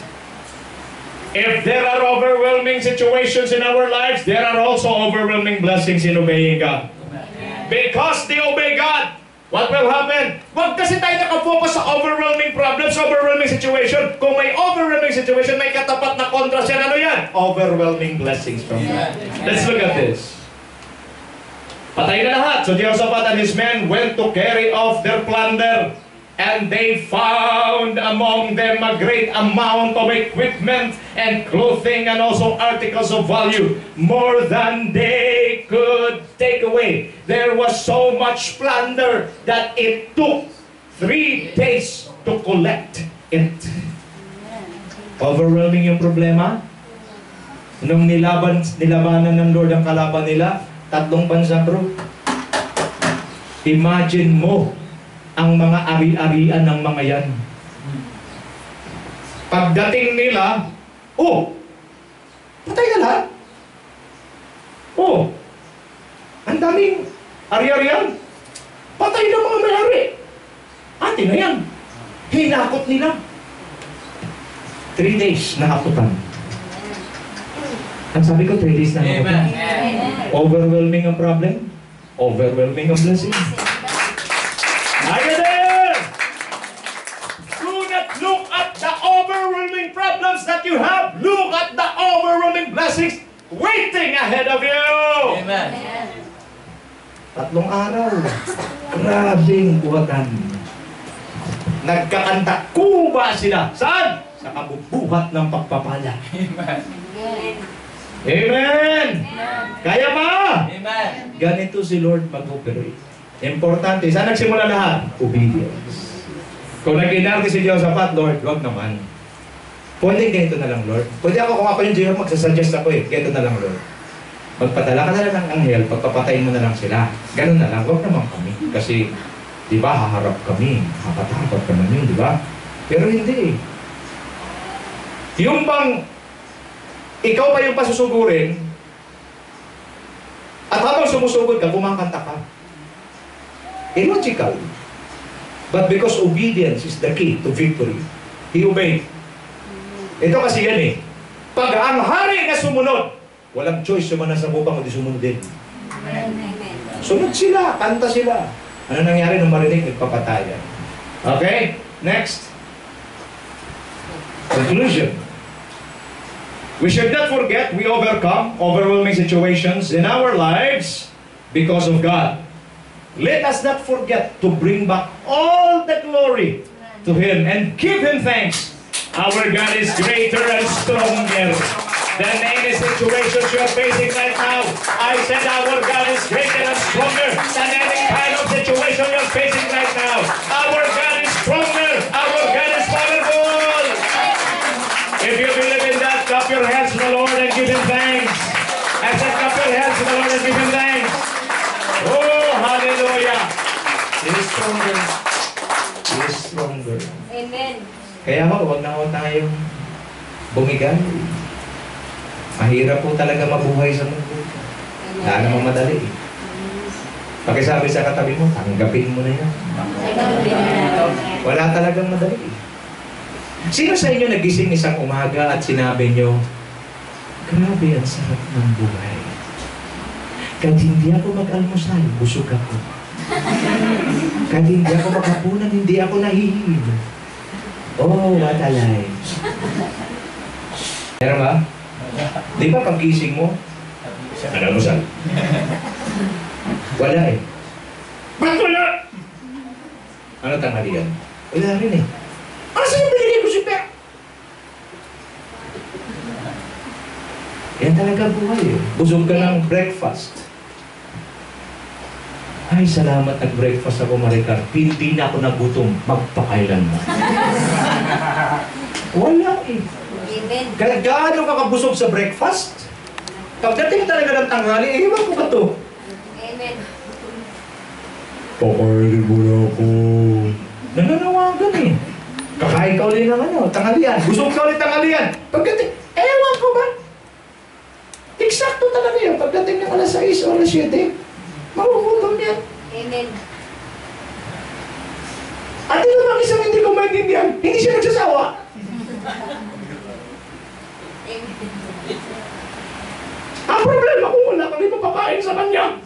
If there are overwhelming situations in our lives, there are also overwhelming blessings in obeying God. Because they obey God, what will happen? Huwag kasi tayo nakafocus sa overwhelming problems, overwhelming situation. Kung may overwhelming situation, may katapat na contrast yan. Ano yan? Overwhelming blessings from God. Let's look at this. Patay na lahat. So Jehoshaphat and his men went to carry off their plunder. And they found among them a great amount of equipment and clothing and also articles of value, more than they could take away. There was so much plunder that it took 3 days to collect it. Overwhelming yung problema. Nung nilabanan ng Lord ang kalaban nila, 3 bansa bro. Imagine mo ang mga ari-arian ng mga yan. Pagdating nila, patay na lahat. Ang daming ari-arian. Patay na mga may-ari. Atin na yan. Hinakot nila. 3 days nahakutan. Ang sabi ko, 3 days nahakutan. Overwhelming ang problem. Overwhelming ang blessing. Are you there? Do not look at the overwhelming problems that you have. Look at the overwhelming blessings waiting ahead of you. Amen. 3 araw. Grabing buhatan. Nagkakanta kuba sila. Saan? Sa kabubuhat ng pagpapala. Amen. Amen. Kaya ba? Amen. Ganito si Lord mag-operate. Importante. Saan nagsimula lahat? Obedience. Kung nag-inarte si Jehoshaphat, Lord, wag naman. Pwede ganito na lang, Lord. Pwede ako, kung ako yung Jehoshaphat, magsasuggest ako ganito na lang, Lord. Magpadala ka na lang ng anghel, pagpapatayin mo na lang sila. Ganun na lang, wag naman kami. Kasi, di ba, haharap kami. Hakatakot ka namin, di ba? Pero hindi. Yung bang, ikaw pa yung pasusugurin, at habang sumusugod ka, kumakanta ka. Illogical. But because obedience is the key to victory, he obeyed. Ito kasi yan eh. Pag ang hari na sumunod, walang choice sumunod sa upang kundi sumunod din. Sunod sila, kanta sila. Ano nangyari nung marinig? Nagpapatayan. Okay? Next. Conclusion. We should not forget we overcome overwhelming situations in our lives because of God. Let us not forget to bring back all the glory to Him and give Him thanks. Our God is greater and stronger than any situations you are facing right now. I said our God is greater and stronger than any kind of situation you are facing right now. Our God is stronger. Our God is powerful. If you believe in that, clap your hands to the Lord and give Him thanks. I said clap your hands to the Lord and give Him thanks. Oh, hallelujah. He is stronger. He is stronger. Amen. Kaya huwag na ho tayong bumigal. Mahirap po talaga mabuhay sa mundo. Wala namang madali. Pakisabi sa katabi mo, tanggapin mo na yan. Wala talagang madali. Sino sa inyo nagising isang umaga at sinabi nyo, grabe ang sarap ng buhay. Kahit hindi ako mag-almusal, busog ako. Kahit hindi ako maghapunan, hindi ako nahihilo. Oh, what a life. Meron ba? Di ba pagkising mo? Almusal. Wala eh. Ba't wala? Ano tanghalian? Wala rin eh. Saan binigay ko si Pep? Yan talaga buhay eh. Busog ka ng breakfast. Ay, salamat nag-breakfast ako, Maricar. Hindi na ako nagutom. Magpakailan mo. Wala eh. Amen. Kaya gaano ka kabusog sa breakfast? Pagdating talaga ng tanghali, eh, iwan ko ba to? Amen. Pakainin mo na ako. Nananawagan eh. Kakain ka ulit ng ano, tanghalian. Busog ka ulit tanghalian. Pagdating, ewan ko ba? Eksakto talaga yun. Pagdating ng alas 6 o alas 7, magugutom yan. Amen. At yun naman isang hindi ko maintindihan, hindi siya nagsasawa. Amen. Ang problema kung wala kang ipapakain sa kanya,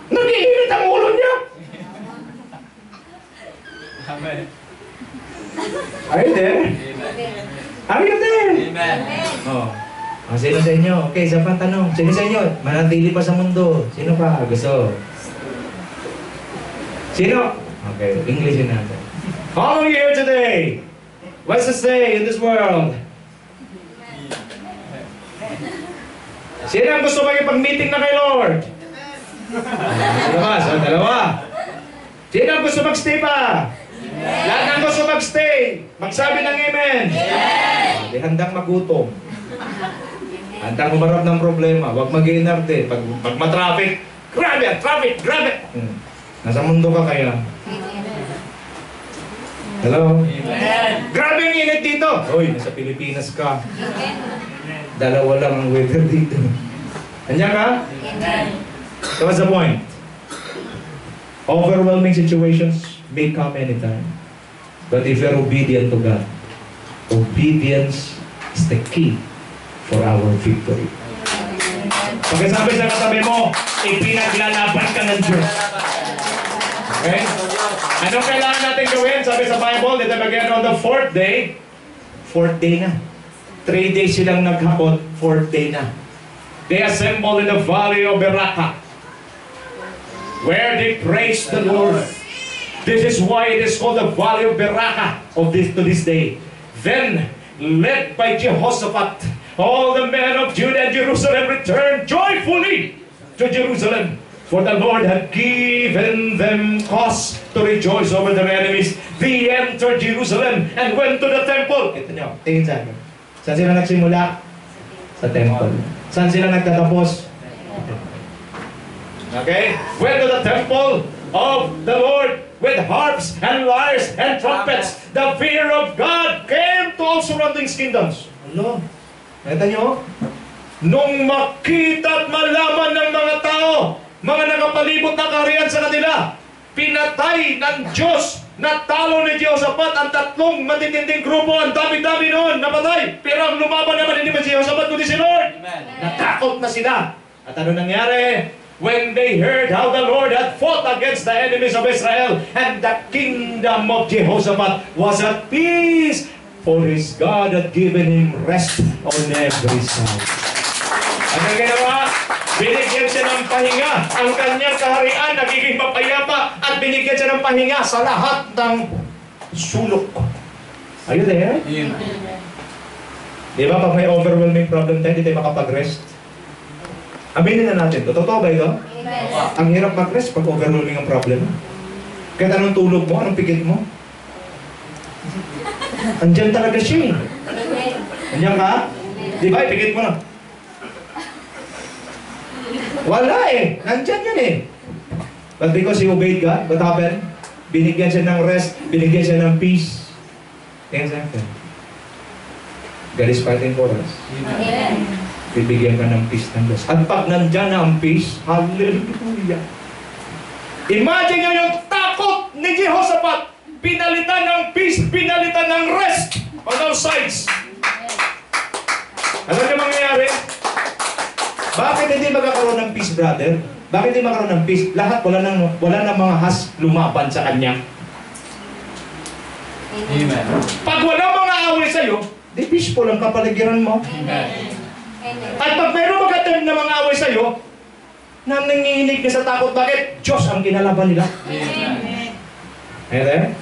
nag-iinit ang ulo niya. Amen. Are you there? Amen. Are you there? Amen. Oh. Sino sa inyo? Okay, isa pang tanong. Sino sa inyo? Manatili pa sa mundo. Sino pa? Gusto? Sino? Okay, Englishin natin. How are you here today? What's to say in this world? Sino ang gusto makipag-meeting na kay Lord? Dalawa, so dalawa. Sino ang gusto mag-stay pa? Lahat ng gusto mag-stay. Magsabi ng amen. Di handang magutom. Handang humarap ng problema. Huwag mag-iinarte. Pag ma-traffic, grabe! Traffic! Grabe! Nasa mundo ka kaya? Hello? Amen. Grabe ang init dito! Uy, nasa Pilipinas ka. Dalawa lang ang weather dito. Andiyan ka? Amen. So what's the point? Overwhelming situations may come anytime. But if you're obedient to God, obedience is the key for our victory. Pagkasabi sa katabi mo, ipinaglalaban ka ng Diyos. Okay? Anong kailangan natin gawin? Sabi sa Bible, dito again on the fourth day na. 3 days silang naghakot, 4th day na. They assembled in the valley of Beraka, where they praised the Lord. This is why it is called the valley of Beraka to this day. Then, led by Jehoshaphat, all the men of Judah and Jerusalem returned joyfully to Jerusalem, for the Lord had given them cause to rejoice over their enemies. They entered Jerusalem and went to the temple. Ito nyo, tingin sa akin. Saan sila nagsimula? Sa temple. Saan sila nagtatapos? Okay? Went to the temple of the Lord with harps and lyres and trumpets. The fear of God came to all surrounding kingdoms. Ano? Nakita nyo? Nung makita at malaman ng mga tao, mga nakapalibot na kaharian sa kanila, pinatay ng Diyos, natalo ni Jehoshaphat ang 3 matitinding grupo, ang dami-dami noon, napatay. Pero ang lumaban naman hindi man si Jehoshaphat, kundi si Lord. Amen. Natakot na sila. At ano nangyari? When they heard how the Lord had fought against the enemies of Israel, and the kingdom of Jehoshaphat was at peace, for his God had given him rest on every side. Ano ginawa? Binigyan siya ng pahinga. Ang kanyang kaharian nagiging mapayapa at binigyan siya ng pahinga sa lahat ng sulok. Are you there? Di ba pag may overwhelming problem tayo, hindi tayo makapag-rest? Aminin na natin. Totoo ba ito? Amen. Ang hirap mag-rest pag overwhelming ang problem. Kahit anong tulog mo, anong pikit mo? Andyan talaga siya eh. Amen. Andyan ka? Di ba? Ipikit mo na. Wala eh. Nandyan yun eh. But because he obeyed God, what happened? Binigyan siya ng rest, binigyan siya ng peace. Exactly. God is fighting for us. Amen. Bibigyan ka ng peace ng Diyos. At pag nandyan na ang peace, hallelujah. Imagine nyo yung takot ni Jehoshaphat. Pinalitan ng peace, pinalitan ng rest on all sides. Alam niyo mangyayari? Bakit hindi magkakaroon ng peace, brother? Bakit hindi magkakaroon ng peace? Lahat wala nang mga has lumaban sa kanya. Amen. Pag wala mga away sa'yo, di peaceful ang kapaligiran mo. Amen. Amen. At pag mayroong mag-attempt na mga away sa'yo, na nanginginig ka sa takot, bakit? Diyos ang kinalaban nila. Amen. Ayan.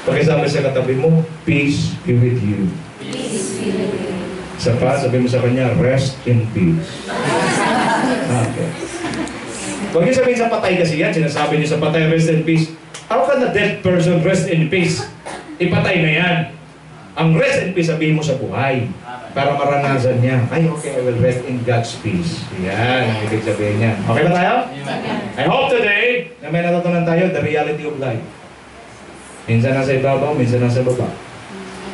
Pakisabi sa katabi mo, peace be with you. Peace be with you. Isa pa, sabi mo sa kanya, rest in peace. Okay. Huwag niyo sabihin sa patay kasi yan, sinasabi niyo sa patay, rest in peace. How can a dead person rest in peace? Ipatay na yan. Ang rest in peace, sabihin mo sa buhay. Para maranasan niya, ay okay, I will rest in God's peace. Yan, ang ibig sabihin niya. Okay ba tayo? I hope today na may natutunan tayo, the reality of life. Minsan nasa ibabaw, minsan nasa baba.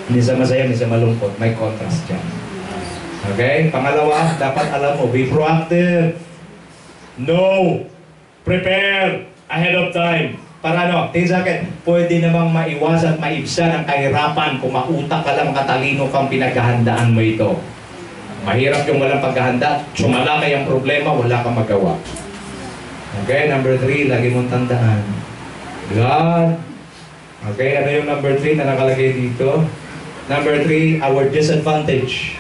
Minsan masaya, minsan malungkot. May contrast dyan. Okay? Pangalawa, dapat alam mo, be proactive. Know. Prepare ahead of time. Para ano, tingin sa akin, pwede namang maiwasan, maibsan ang kahirapan kung mautak ka lang, katalino kang pinaghahandaan mo ito. Mahirap yung walang paghahanda, sumalakay ang problema, wala kang magawa. Okay, number 3, lagi mong tandaan. God. Okay, ano yung number 3 na nakalagay dito? Number 3, our disadvantage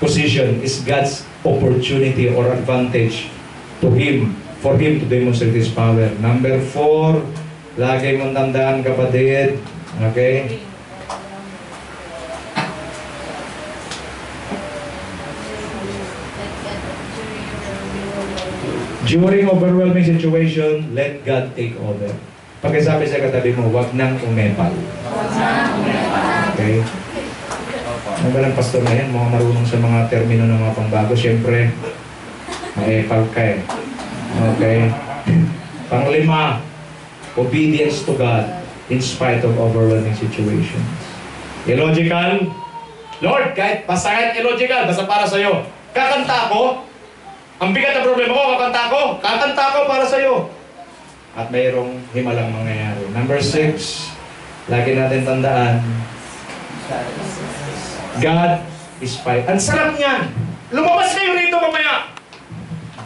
position is God's opportunity or advantage to Him, for Him to demonstrate His power. Number 4, lagi mong tandaan kapatid, okay? During overwhelming situation, let God take over. Pagkasabi sa katabi mo, huwag nang umepal. Okay? Ano ba lang pastor na yan? Mga marunong sa mga termino ng mga pangbago. Siyempre, maepal ka eh. Okay? Panglima, obedience to God in spite of overwhelming situations. Illogical? Lord, kahit masakit illogical, basta para sa'yo. Kakanta ako, ang bigat na problema ko, kakanta ko para sa'yo. At mayroong himalang mangyayari. Number 6, lagi natin tandaan, God is fighting. Ang sarap niyan! Lumabas kayo rito mamaya!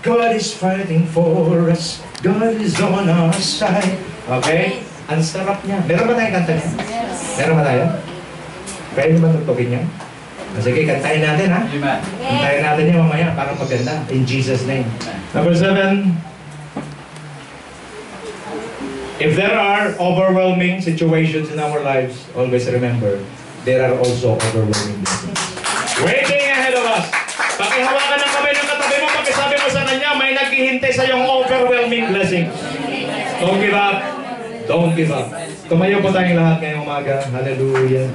God is fighting for us. God is on our side. Okay? Ang sarap niya. Meron ba tayong kanta niya? Meron ba tayo? Pwede ba tugtugin niya? Sige, kantahin natin ha? Kantahin natin niya mamaya para maganda. In Jesus' name. Number 7, if there are overwhelming situations in our lives, always remember, there are also overwhelming blessings waiting ahead of us. Pakihawakan ng kamay ng katabi mo, pakisabi mo sa kanya, may naghihintay sa iyong overwhelming blessings. Don't give up. Don't give up. Tumayo po tayong lahat ngayong umaga. Hallelujah.